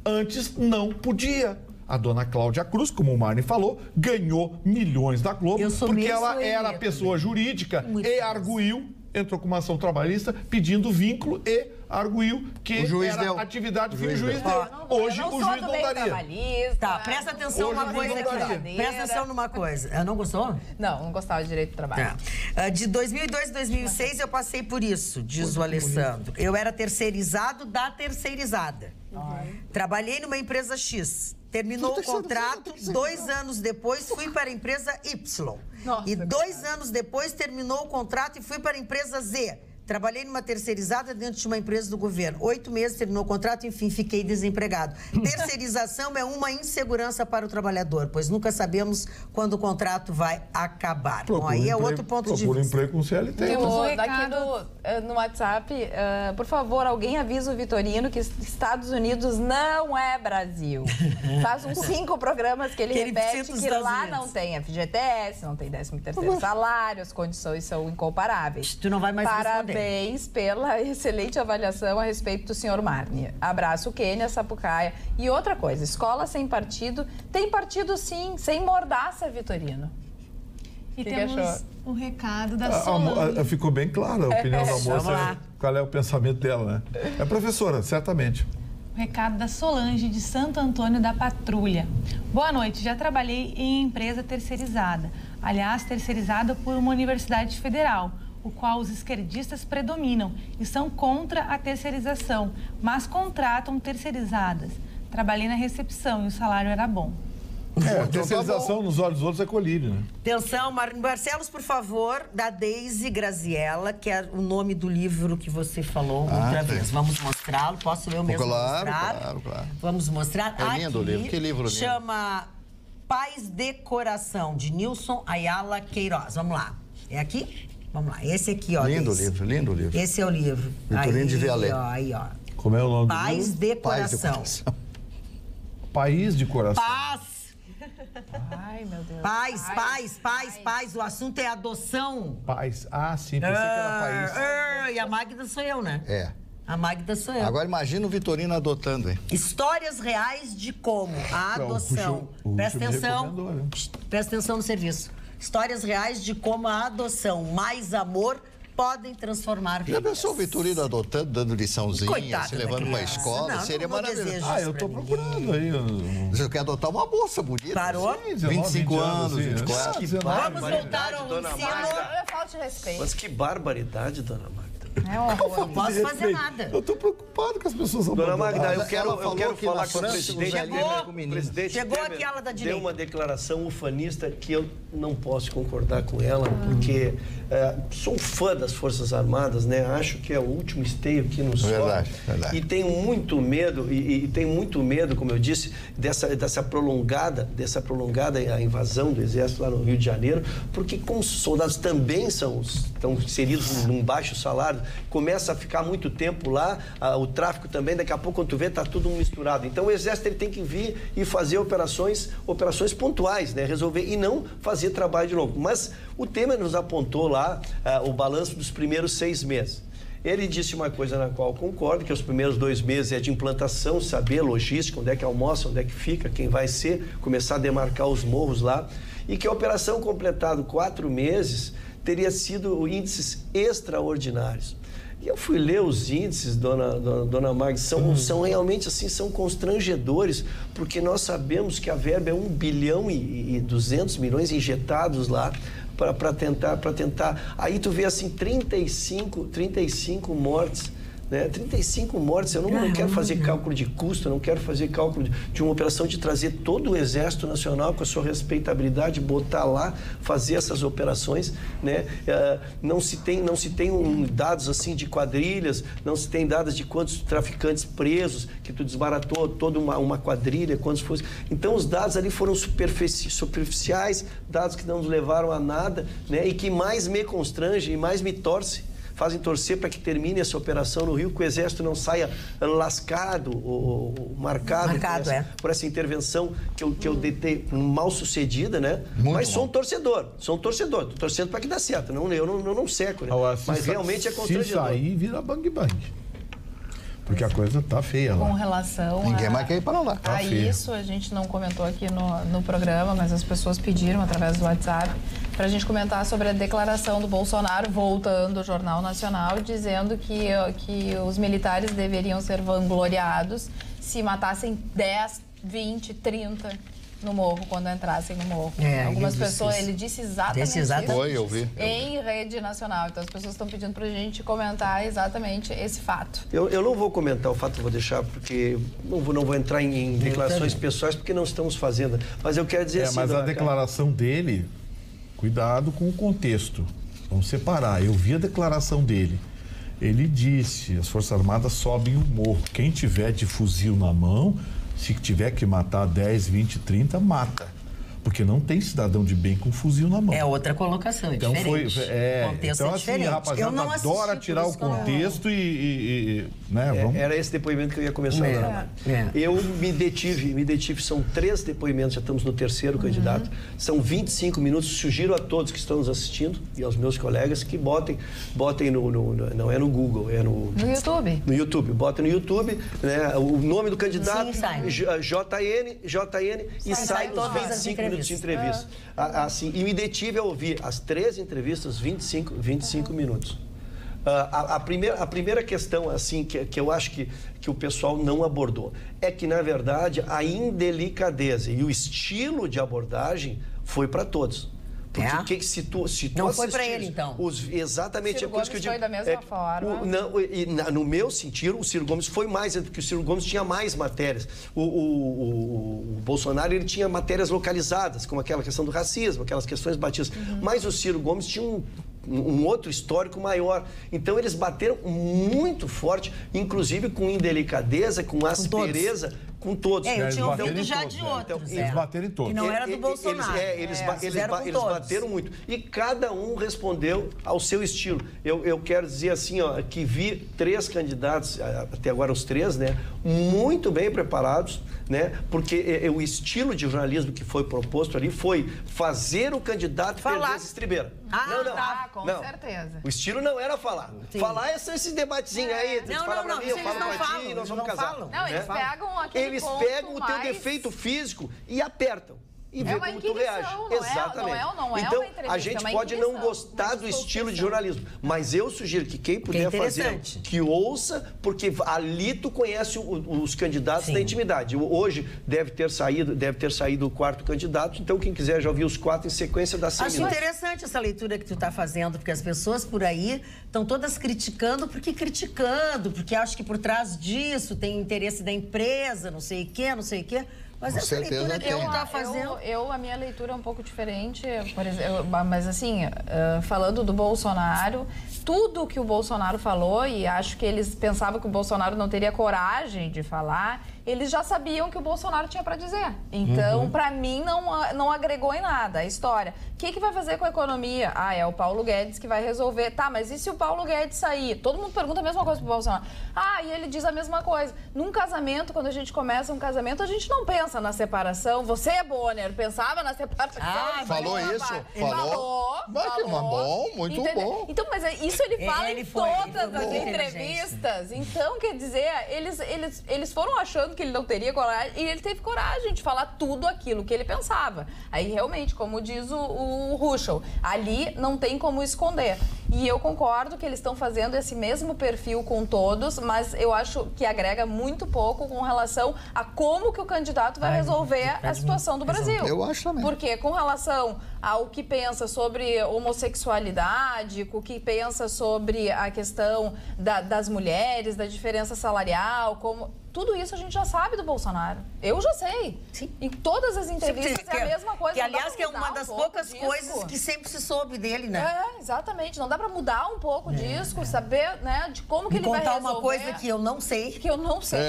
Antes não podia. A dona Cláudia Cruz, como o Marne falou, ganhou milhões da Globo porque ela era a pessoa jurídica e arguiu, entrou com uma ação trabalhista pedindo vínculo e arguiu que era atividade que o juiz deu. Hoje o juiz não daria. Tá, presta atenção numa coisa aqui. Presta atenção numa coisa. Não gostou? Não gostava de direito do trabalho. De 2002 a 2006 eu passei por isso, diz o Alessandro. Eu era terceirizado da terceirizada. Trabalhei numa empresa X. Terminou o contrato, 2 anos depois fui para a empresa Y. E 2 anos depois terminou o contrato e fui para a empresa Z. Trabalhei numa terceirizada dentro de uma empresa do governo. 8 meses, terminou o contrato, enfim, fiquei desempregado. Terceirização é uma insegurança para o trabalhador, pois nunca sabemos quando o contrato vai acabar. Bom, aí é outro ponto de vista. Procura emprego com CLT. Daqui no WhatsApp, por favor, alguém avisa o Vitorino que Estados Unidos não é Brasil. Faz uns 5 programas que ele repete que lá não tem FGTS, não tem 13º salário, as condições são incomparáveis. Tu não vai mais responder. Parabéns pela excelente avaliação a respeito do senhor Marne. Abraço, Quênia, Sapucaia. E outra coisa, escola sem partido, tem partido sim, sem mordaça, Vitorino. E temos o recado da Solange. Ficou bem clara a opinião da moça, qual é o pensamento dela, né? É professora, certamente. O recado da Solange, de Santo Antônio da Patrulha. Boa noite, já trabalhei em empresa terceirizada. Aliás, terceirizada por uma universidade federal, o qual os esquerdistas predominam e são contra a terceirização, mas contratam terceirizadas. Trabalhei na recepção e o salário era bom. A terceirização nos olhos dos outros é colírio, né? Atenção, Barcelos, por favor, da Deise Graziella, que é o nome do livro que você falou outra vez. Vamos mostrá-lo? Posso eu mesmo mostrar? Claro. Vamos mostrar. É lindo o livro. Que livro lindo. Chama Paz de Coração, de Nilson Ayala Queiroz. Vamos lá. É aqui? Vamos lá. Esse aqui, ó. Lindo livro, lindo livro. Esse é o livro. Vitorino devia ler. Aí, ó. Como é o nome do livro? Paz de Coração. País de Coração. Paz. Ai, meu Deus. Paz. O assunto é adoção. Paz. Ah, sim. Pensei que era país. E a Magda sou eu, né? É. A Magda sou eu. Agora imagina o Vitorino adotando, hein? Histórias reais de como a adoção. Presta atenção. Presta atenção no serviço. Histórias reais de como a adoção mais amor podem transformar vidas. Já pensou o Vitorino adotando, dando liçãozinha, Coitado se levando pra escola? Não, seria maravilhoso. Eu tô procurando aí. Você quer adotar uma moça bonita? Parou? Sim, 25 anos, 24. Vamos voltar ao ensino. É falta de respeito. Mas que barbaridade, dona Magda. Não posso fazer nada. Eu tô preocupado com as pessoas. Dona Magda, eu quero que falar na com o França, presidente. Chegou aquela da direita. Deu uma declaração ufanista que eu não posso concordar com ela, porque sou um fã das Forças Armadas, né? Acho que é o último esteio que nos sobra. Verdade. E tenho muito medo, como eu disse, dessa prolongada invasão do Exército lá no Rio de Janeiro, porque como os soldados também estão inseridos num baixo salário, começa a ficar muito tempo lá, o tráfico também, daqui a pouco quando tu vê, tá tudo misturado. Então o Exército ele tem que vir e fazer operações pontuais, né? Resolver e não fazer trabalho de longo. Mas o Temer nos apontou lá o balanço dos primeiros 6 meses. Ele disse uma coisa na qual eu concordo, que os primeiros 2 meses é de implantação, saber logística, onde é que almoça, onde é que fica, quem vai ser, começar a demarcar os morros lá, e que a operação completado 4 meses teria sido índices extraordinários. E eu fui ler os índices, dona Magda, são realmente assim, são constrangedores, porque nós sabemos que a verba é 1 bilhão e 200 milhões injetados lá para tentar. Aí tu vê assim 35 mortes. Né? 35 mortes, eu não quero fazer cálculo de custo, eu não quero fazer cálculo de uma operação de trazer todo o Exército Nacional com a sua respeitabilidade, botar lá, fazer essas operações, né? Não se tem dados assim de quadrilhas, não se tem dados de quantos traficantes presos, que tu desbaratou toda uma quadrilha, quantos foram. Então os dados ali foram superficiais, dados que não nos levaram a nada, né? E que mais me constrange e mais me torce fazem torcer para que termine essa operação no Rio, que o Exército não saia lascado ou marcado por essa intervenção que eu detei mal sucedida, né? Mas sou um torcedor. Estou torcendo para que dê certo. Eu não seco, né? Mas realmente é constrangedor. Se sair, vira bang-bang. Porque a coisa tá feia lá. Com relação Ninguém mais quer ir para lá. Tá isso, a gente não comentou aqui no programa, mas as pessoas pediram através do WhatsApp para a gente comentar sobre a declaração do Bolsonaro, voltando ao Jornal Nacional, dizendo que os militares deveriam ser vangloriados se matassem 10, 20, 30 no morro, quando entrassem no morro. Algumas pessoas, ele disse exatamente isso. Foi, eu vi. Em rede nacional. Então as pessoas estão pedindo pra gente comentar exatamente esse fato. Eu não vou comentar o fato, eu vou deixar, porque não vou entrar em declarações pessoais, porque não estamos fazendo. Mas eu quero dizer assim... Mas a declaração dele, cuidado com o contexto. Vamos separar. Eu vi a declaração dele. Ele disse, as Forças Armadas sobem o morro. Quem tiver de fuzil na mão... Se tiver que matar 10, 20, 30, mata. Porque não tem cidadão de bem com fuzil na mão. É outra colocação, então diferente. O contexto então, assim, a rapaziada adora tirar o contexto né, vamos... Era esse depoimento que eu ia começar agora. Eu me detive, são 3 depoimentos, já estamos no 3º candidato. São 25 minutos, sugiro a todos que estão nos assistindo e aos meus colegas que botem não é no Google, é no YouTube. No YouTube, botem no YouTube, né, o nome do candidato, JN, e sai os 25 minutos de entrevista. Assim, e me detive a ouvir as 3 entrevistas, 25 minutos. A primeira questão assim que eu acho que o pessoal não abordou é que, na verdade, a indelicadeza e o estilo de abordagem foi para todos. Porque se tu não foi para ele, então. Exatamente. Ciro Gomes foi da mesma forma. No meu sentido, o Ciro Gomes foi mais, porque o Ciro Gomes tinha mais matérias. O Bolsonaro, ele tinha matérias localizadas, como aquela questão do racismo, aquelas questões batidas. Mas o Ciro Gomes tinha um outro histórico maior. Então, eles bateram muito forte, inclusive com indelicadeza, com aspereza, com todos. Eu tinha ouvido já de outros. Eles bateram em todos. Que não era do Bolsonaro. Eles bateram muito. E cada um respondeu ao seu estilo. Eu quero dizer assim, que vi 3 candidatos, até agora os 3, né, muito bem preparados, né, porque o estilo de jornalismo que foi proposto ali foi fazer o candidato perder essa estribeira. Com certeza. O estilo não era falar. Sim. Falar é esse debatezinho aí. Tu fala pra mim, eu falo pra ti, e nós vamos casar. Não, eles pegam aquele Eles pegam o teu defeito físico e apertam. E ver como tu reage. Exatamente. Então, a gente pode não gostar do estilo de jornalismo, mas eu sugiro que quem puder fazer, que ouça, porque ali tu conhece os candidatos da intimidade. Hoje deve ter saído o 4º candidato, então quem quiser já ouvir os 4 em sequência da semana. Acho interessante essa leitura que tu está fazendo, porque as pessoas por aí estão todas criticando, porque acho que por trás disso tem interesse da empresa, não sei o quê. Mas essa leitura que eu tá fazendo... A minha leitura é um pouco diferente, por exemplo, mas assim, falando do Bolsonaro, tudo que o Bolsonaro falou, e acho que eles pensavam que o Bolsonaro não teria coragem de falar, eles já sabiam que o Bolsonaro tinha para dizer. Então, para mim, não agregou em nada a história. O que vai fazer com a economia? É o Paulo Guedes que vai resolver. Tá, mas e se o Paulo Guedes sair? Todo mundo pergunta a mesma coisa pro Bolsonaro. E ele diz a mesma coisa. Num casamento, quando a gente começa um casamento, a gente não pensa na separação. Você, Bonner, pensava na separação? Falou isso? Falou. Bom, muito bom. Então, mas isso ele fala em todas as entrevistas. Então, quer dizer, eles foram achando que ele não teria coragem, e ele teve coragem de falar tudo aquilo que ele pensava. Aí, realmente, como diz o Ruschel, ali não tem como esconder. E eu concordo que eles estão fazendo esse mesmo perfil com todos, mas eu acho que agrega muito pouco com relação a como que o candidato vai resolver a situação do Brasil. Eu acho também. Porque com relação ao que pensa sobre homossexualidade, o que pensa sobre a questão das mulheres, da diferença salarial, como Tudo isso a gente já sabe do Bolsonaro. Eu já sei. Sim. Em todas as entrevistas é a mesma coisa. Que, aliás, que é uma das poucas coisas que sempre se soube dele, né? Exatamente. Não dá pra mudar um pouco o disco, saber, né, de como que ele vai resolver. Contar uma coisa que eu não sei. Que eu não sei.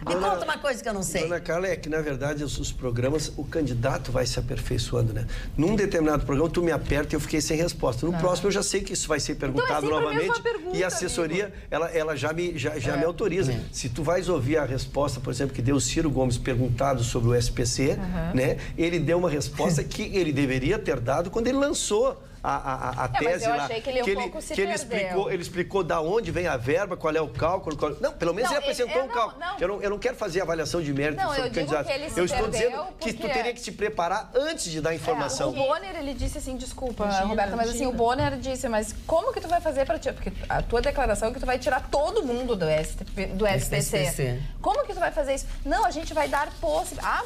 Me conta uma coisa que eu não sei. Dona Carla, é que, na verdade, os programas, o candidato vai se aperfeiçoando, né? Num determinado programa, tu me aperta e eu fiquei sem resposta. No próximo, eu já sei que isso vai ser perguntado novamente. E a assessoria, ela já me autoriza. Se tu vais ouvir a resposta, por exemplo, que deu o Ciro Gomes perguntado sobre o SPC, né? Ele deu uma resposta que ele deveria ter dado quando ele lançou a tese mas eu lá. achei que ele um pouco se perdeu. Ele explicou da onde vem a verba, qual é o cálculo. Não, pelo menos ele apresentou um cálculo. Eu não quero fazer avaliação de mérito sobre o candidato. Eu estou dizendo que tu teria que se preparar antes de dar informação. O Bonner, ele disse assim, desculpa, Roberta, mas assim, o Bonner disse, mas como que tu vai fazer para tirar? Porque a tua declaração é que tu vai tirar todo mundo do SPC. Como que tu vai fazer isso? Não, a gente vai dar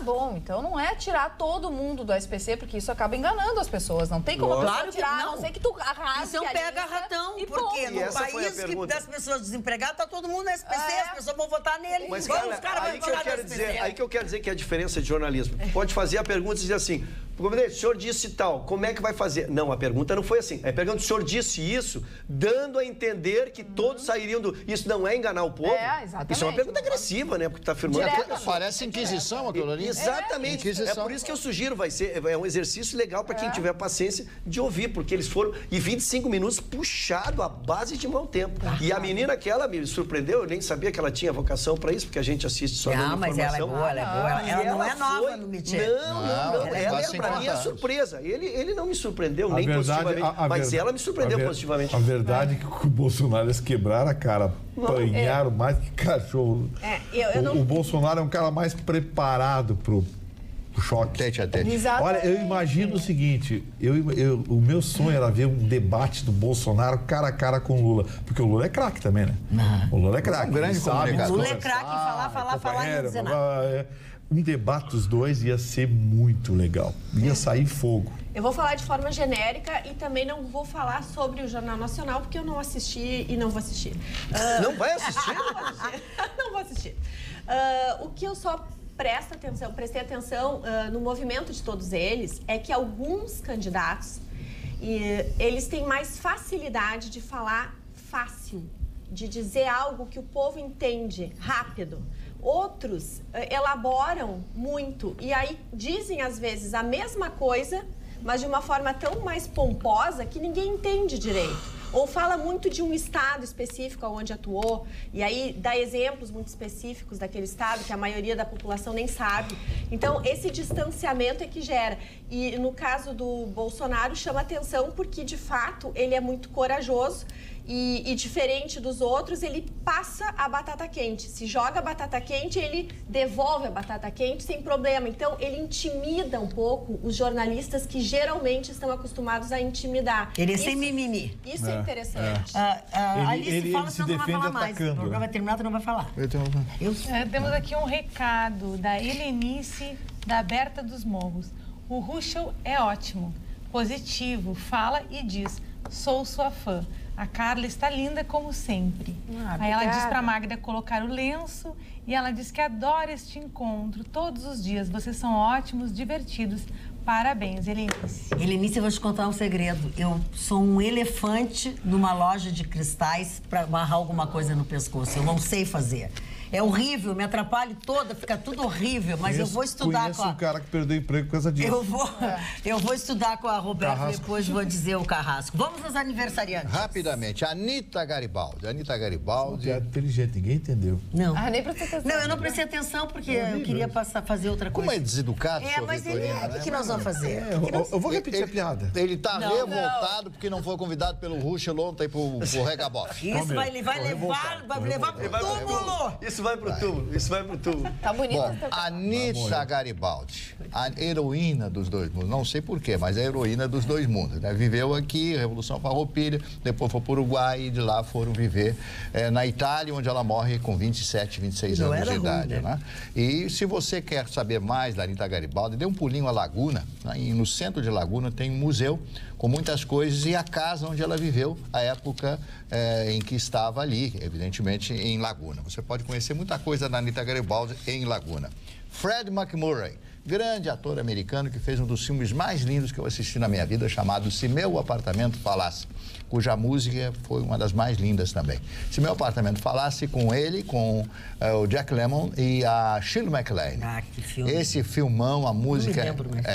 bom, então não é tirar todo mundo do SPC, porque isso acaba enganando as pessoas. Não tem como tirar. A não ser que tu arrase. Isso é um pega-ratão, porque no país das pessoas desempregadas, tá todo mundo no SPC, as pessoas vão votar nele. Mas, cara, aí que eu quero dizer que é a diferença de jornalismo. Pode fazer a pergunta e dizer assim, o senhor disse tal, como é que vai fazer? Não, a pergunta não foi assim. A pergunta, o senhor disse isso, dando a entender que todos sairiam do... Isso não é enganar o povo? Exatamente. Isso é uma pergunta agressiva, né? Porque tá afirmando... Parece inquisição aquilo ali. Exatamente. É por isso que eu sugiro, é um exercício legal para quem tiver paciência de ouvir, porque eles foram, e 25 minutos puxado à base de mau tempo. E a menina aquela me surpreendeu, eu nem sabia que ela tinha vocação para isso, porque a gente assiste só dando informação. Mas ela é boa, ela não é nova no métier. Não, ela é pra mim é surpresa. Ele não me surpreendeu nem positivamente, mas ela me surpreendeu positivamente. A verdade é que o Bolsonaro, eles quebraram a cara, apanharam mais que cachorro. O Bolsonaro é um cara mais preparado pro choque. Olha, eu imagino o seguinte, o meu sonho era ver um debate do Bolsonaro cara a cara com o Lula, porque o Lula é craque também, né? O Lula é craque. O Lula é craque em falar e não dizer nada. Um debate dos dois ia ser muito legal. Ia sair fogo. Eu vou falar de forma genérica e também não vou falar sobre o Jornal Nacional, porque eu não assisti e não vou assistir. Não vai assistir? Não vou assistir. O que eu só prestei atenção no movimento de todos eles é que alguns candidatos, eles têm mais facilidade de falar fácil, de dizer algo que o povo entende rápido. Outros elaboram muito e aí dizem às vezes a mesma coisa, mas de uma forma tão mais pomposa que ninguém entende direito. Ou fala muito de um estado específico onde atuou, e aí dá exemplos muito específicos daquele estado que a maioria da população nem sabe. Então, esse distanciamento é que gera. E no caso do Bolsonaro, chama atenção porque, de fato, ele é muito corajoso e diferente dos outros, ele passa a batata quente. Se joga a batata quente, ele devolve a batata quente sem problema. Então, ele intimida um pouco os jornalistas que geralmente estão acostumados a intimidar. Ele é sem mimimi. Isso é interessante. Alice fala, senão não vai falar mais. O programa vai terminar, tu não vai falar. Temos aqui um recado da Helenice, da Berta dos Morros. O Ruschel é ótimo, positivo, fala e diz, sou sua fã. A Carla está linda como sempre. Aí ela diz para a Magda colocar o lenço e ela diz que adora este encontro todos os dias. Vocês são ótimos, divertidos. Parabéns, Helenice. Helenice, eu vou te contar um segredo. Eu sou um elefante numa loja de cristais para amarrar alguma coisa no pescoço. Eu não sei fazer. É horrível, me atrapalho toda, fica tudo horrível, mas eu vou estudar com a... um cara que perdeu emprego por causa disso. Eu vou estudar com a Roberta e depois vou dizer o Carrasco. Vamos aos aniversariantes. Rapidamente, Anitta Garibaldi. É inteligente, ninguém entendeu. Não. Nem prestei atenção. Não, eu não prestei atenção porque eu queria fazer outra coisa. Como é deseducado, mas o que nós vamos fazer? Eu vou repetir a piada. Ele tá revoltado porque não foi convidado pelo Ruschel ontem pro Regabof. Isso vai levar pro túmulo. Isso vai pro túmulo. Tá bonito. Bom, Anitta Garibaldi, a heroína dos dois mundos. Não sei porquê, mas é a heroína dos dois mundos. Né? Viveu aqui, Revolução Farroupilha, depois foi para o Uruguai e de lá foram viver na Itália, onde ela morre com 27, 26 anos de idade. Ruim, né? E se você quer saber mais da Anitta Garibaldi, dê um pulinho à Laguna. Né? E no centro de Laguna tem um museu com muitas coisas e a casa onde ela viveu, a época em que estava ali, evidentemente, em Laguna. Você pode conhecer conhecer muita coisa da Anita Garibaldi em Laguna. Fred MacMurray, grande ator americano que fez um dos filmes mais lindos que eu assisti na minha vida, chamado Se Meu Apartamento Falasse, cuja música foi uma das mais lindas também. Se Meu Apartamento Falasse, com ele, com o Jack Lemmon e a Shirley MacLaine. Ah, que filme. Esse filmão, a música... Não me lembro, mas...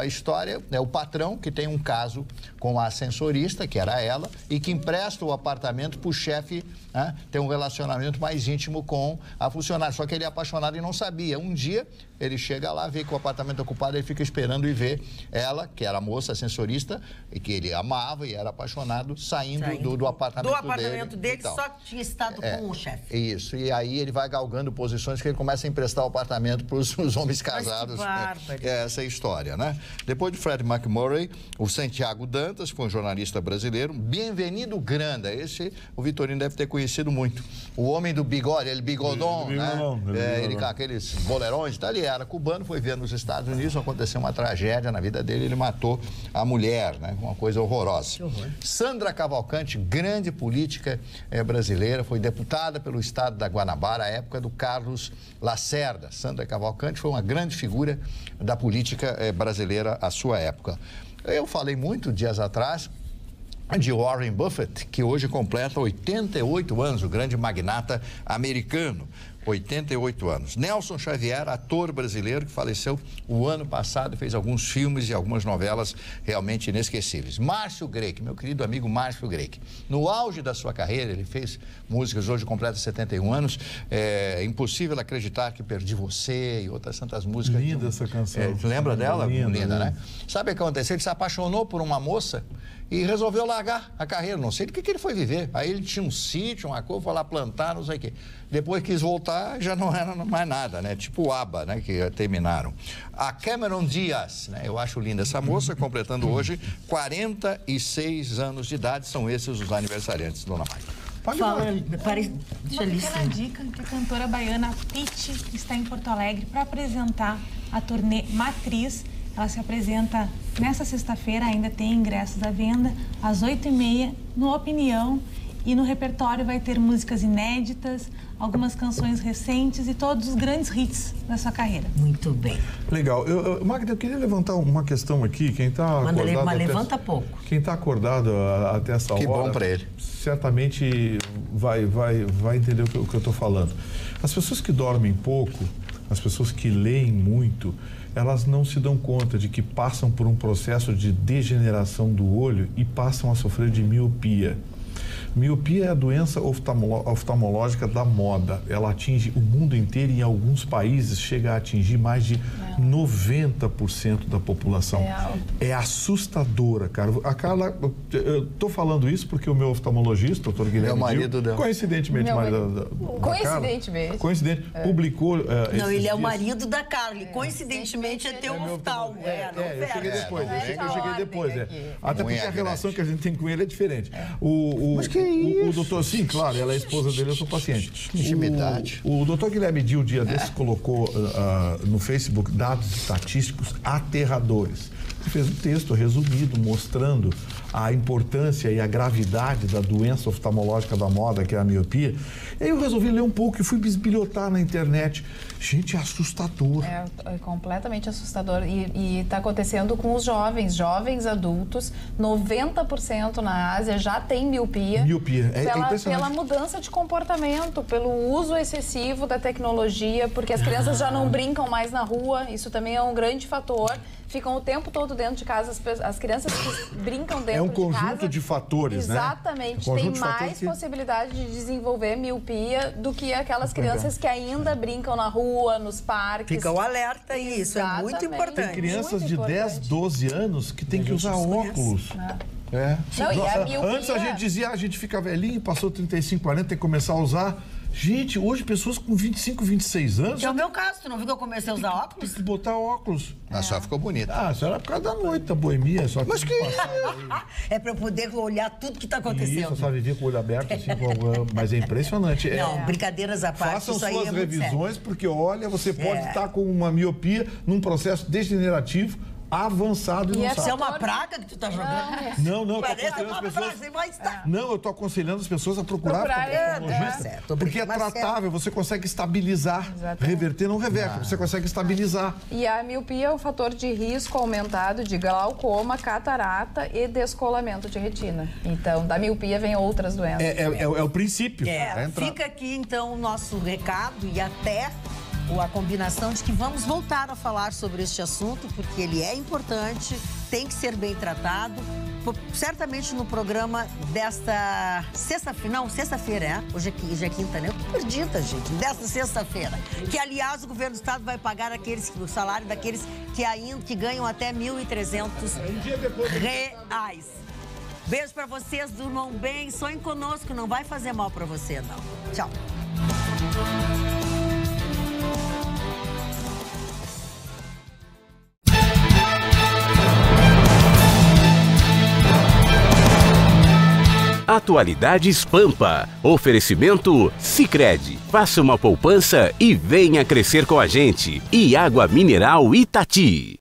a história é o patrão que tem um caso com a ascensorista, que era ela, e que empresta o apartamento para o chefe, né, ter um relacionamento mais íntimo com a funcionária. Só que ele é apaixonado e não sabia. Um dia, ele chega lá, vê que o apartamento é ocupado, ele fica esperando e vê ela, que era a moça ascensorista, e que ele amava e era apaixonado, saindo do apartamento dele. Então, só tinha estado com o chefe. Isso, e aí ele vai galgando posições que ele começa a emprestar o apartamento para os homens casados. Essa é a história, né? Depois de Fred MacMurray, o Santiago Dantas, foi um jornalista brasileiro. Bienvenido Granda, esse o Vitorino deve ter conhecido muito. O homem do bigode, ele bigodão, né? Ele com aqueles boleirões, tá? Ele era cubano, foi ver nos Estados Unidos, aconteceu uma tragédia na vida dele, ele matou a mulher, né? Uma coisa horrorosa. Sandra Cavalcante, grande política brasileira, foi deputada pelo estado da Guanabara, à época do Carlos Lacerda. Sandra Cavalcante foi uma grande figura da política brasileira à sua época. Eu falei muito dias atrás de Warren Buffett, que hoje completa 88 anos, o grande magnata americano. 88 anos. Nelson Xavier, ator brasileiro que faleceu o ano passado, fez alguns filmes e algumas novelas realmente inesquecíveis. Márcio Greik, meu querido amigo Márcio Greik. No auge da sua carreira, ele fez músicas, hoje completa 71 anos. É impossível acreditar que perdi você e outras tantas músicas. Linda essa canção. Lembra dela? Linda, né? Sabe o que aconteceu? Ele se apaixonou por uma moça e resolveu largar a carreira. Não sei do que ele foi viver. Aí ele tinha um sítio, uma coisa, foi lá plantar, não sei o quê. Depois quis voltar, já não era mais nada, né? Tipo o ABBA, né? Que terminaram. A Cameron Diaz, né? Eu acho linda essa moça, completando hoje 46 anos de idade. São esses os aniversariantes, dona Maia. Uma pequena dica que a cantora baiana Pitty está em Porto Alegre para apresentar a turnê Matriz. Ela se apresenta nesta sexta-feira, ainda tem ingressos à venda, às 8h30, no Opinião. E no repertório vai ter músicas inéditas, algumas canções recentes e todos os grandes hits da sua carreira. Muito bem. Legal. Magda, eu queria levantar uma questão aqui. Quem está acordado... Mas levanta pouco. Quem está acordado até essa hora... Que bom para ele. Certamente vai entender o que eu estou falando. As pessoas que dormem pouco, as pessoas que leem muito, elas não se dão conta de que passam por um processo de degeneração do olho e passam a sofrer de miopia. Miopia é a doença oftalmológica da moda. Ela atinge o mundo inteiro e em alguns países chega a atingir mais de 90% da população. É assustadora, cara. A Carla, eu tô falando isso porque o meu oftalmologista, o Dr. Guilherme meu marido Dil, coincidentemente, publicou... não, ele é o marido da Carla e coincidentemente é teu oftalmo. Eu cheguei depois. Até porque a relação que a gente tem com ele é diferente. Mas que o doutor, sim, claro, ela é a esposa dele, eu sou paciente. Intimidade. O doutor Guilherme Dil, um dia desses, colocou no Facebook dados estatísticos aterradores. Ele fez um texto resumido mostrando a importância e a gravidade da doença oftalmológica da moda, que é a miopia. E aí eu resolvi ler um pouco e fui bisbilhotar na internet. Gente, é assustador. É completamente assustador. E está acontecendo com os jovens adultos. 90% na Ásia já tem miopia. Miopia. Pela mudança de comportamento, pelo uso excessivo da tecnologia, porque as crianças já não brincam mais na rua. Isso também é um grande fator. Ficam o tempo todo dentro de casa. As crianças que brincam dentro de casa... É um conjunto de fatores, né? Exatamente. Tem mais possibilidade de desenvolver miopia do que aquelas crianças que ainda brincam na rua, nos parques. Fica o alerta e isso é muito importante. Tem crianças de 10, 12 anos que tem que usar óculos. Antes a gente dizia, a gente fica velhinho, passou 35, 40, tem que começar a usar... Gente, hoje pessoas com 25, 26 anos... Que é o meu caso, tu não viu que eu comecei a usar óculos? Tem que botar óculos. A senhora ficou bonita. A senhora é por causa da noite, da boemia. Só que mas que... É pra eu poder olhar tudo que tá acontecendo. Isso, só vivia com o olho aberto, assim, mas é impressionante. Não, brincadeiras à parte, façam isso aí suas é muito revisões, sério. porque olha, você pode estar com uma miopia num processo degenerativo avançado e não sabe. Isso é uma praga que tu tá jogando? Não, parece uma praga, mas tá. Não, eu tô aconselhando as pessoas a procurar porque é tratável, você consegue estabilizar. Exatamente. Reverter não reverte, você consegue estabilizar. E a miopia é um fator de risco aumentado de glaucoma, catarata e descolamento de retina. Então, da miopia vem outras doenças. É o princípio. Fica aqui, então, o nosso recado e até a combinação de que vamos voltar a falar sobre este assunto, porque ele é importante, tem que ser bem tratado. Certamente no programa desta sexta-feira, hoje é quinta, né? Eu tô perdida, gente, desta sexta-feira. Que, aliás, o governo do estado vai pagar o salário daqueles que ganham até R$ 1.300. Beijo pra vocês, durmam bem, sonhem conosco, não vai fazer mal pra você, não. Tchau. Atualidades Pampa. Oferecimento Sicredi. Faça uma poupança e venha crescer com a gente. E água mineral Itati.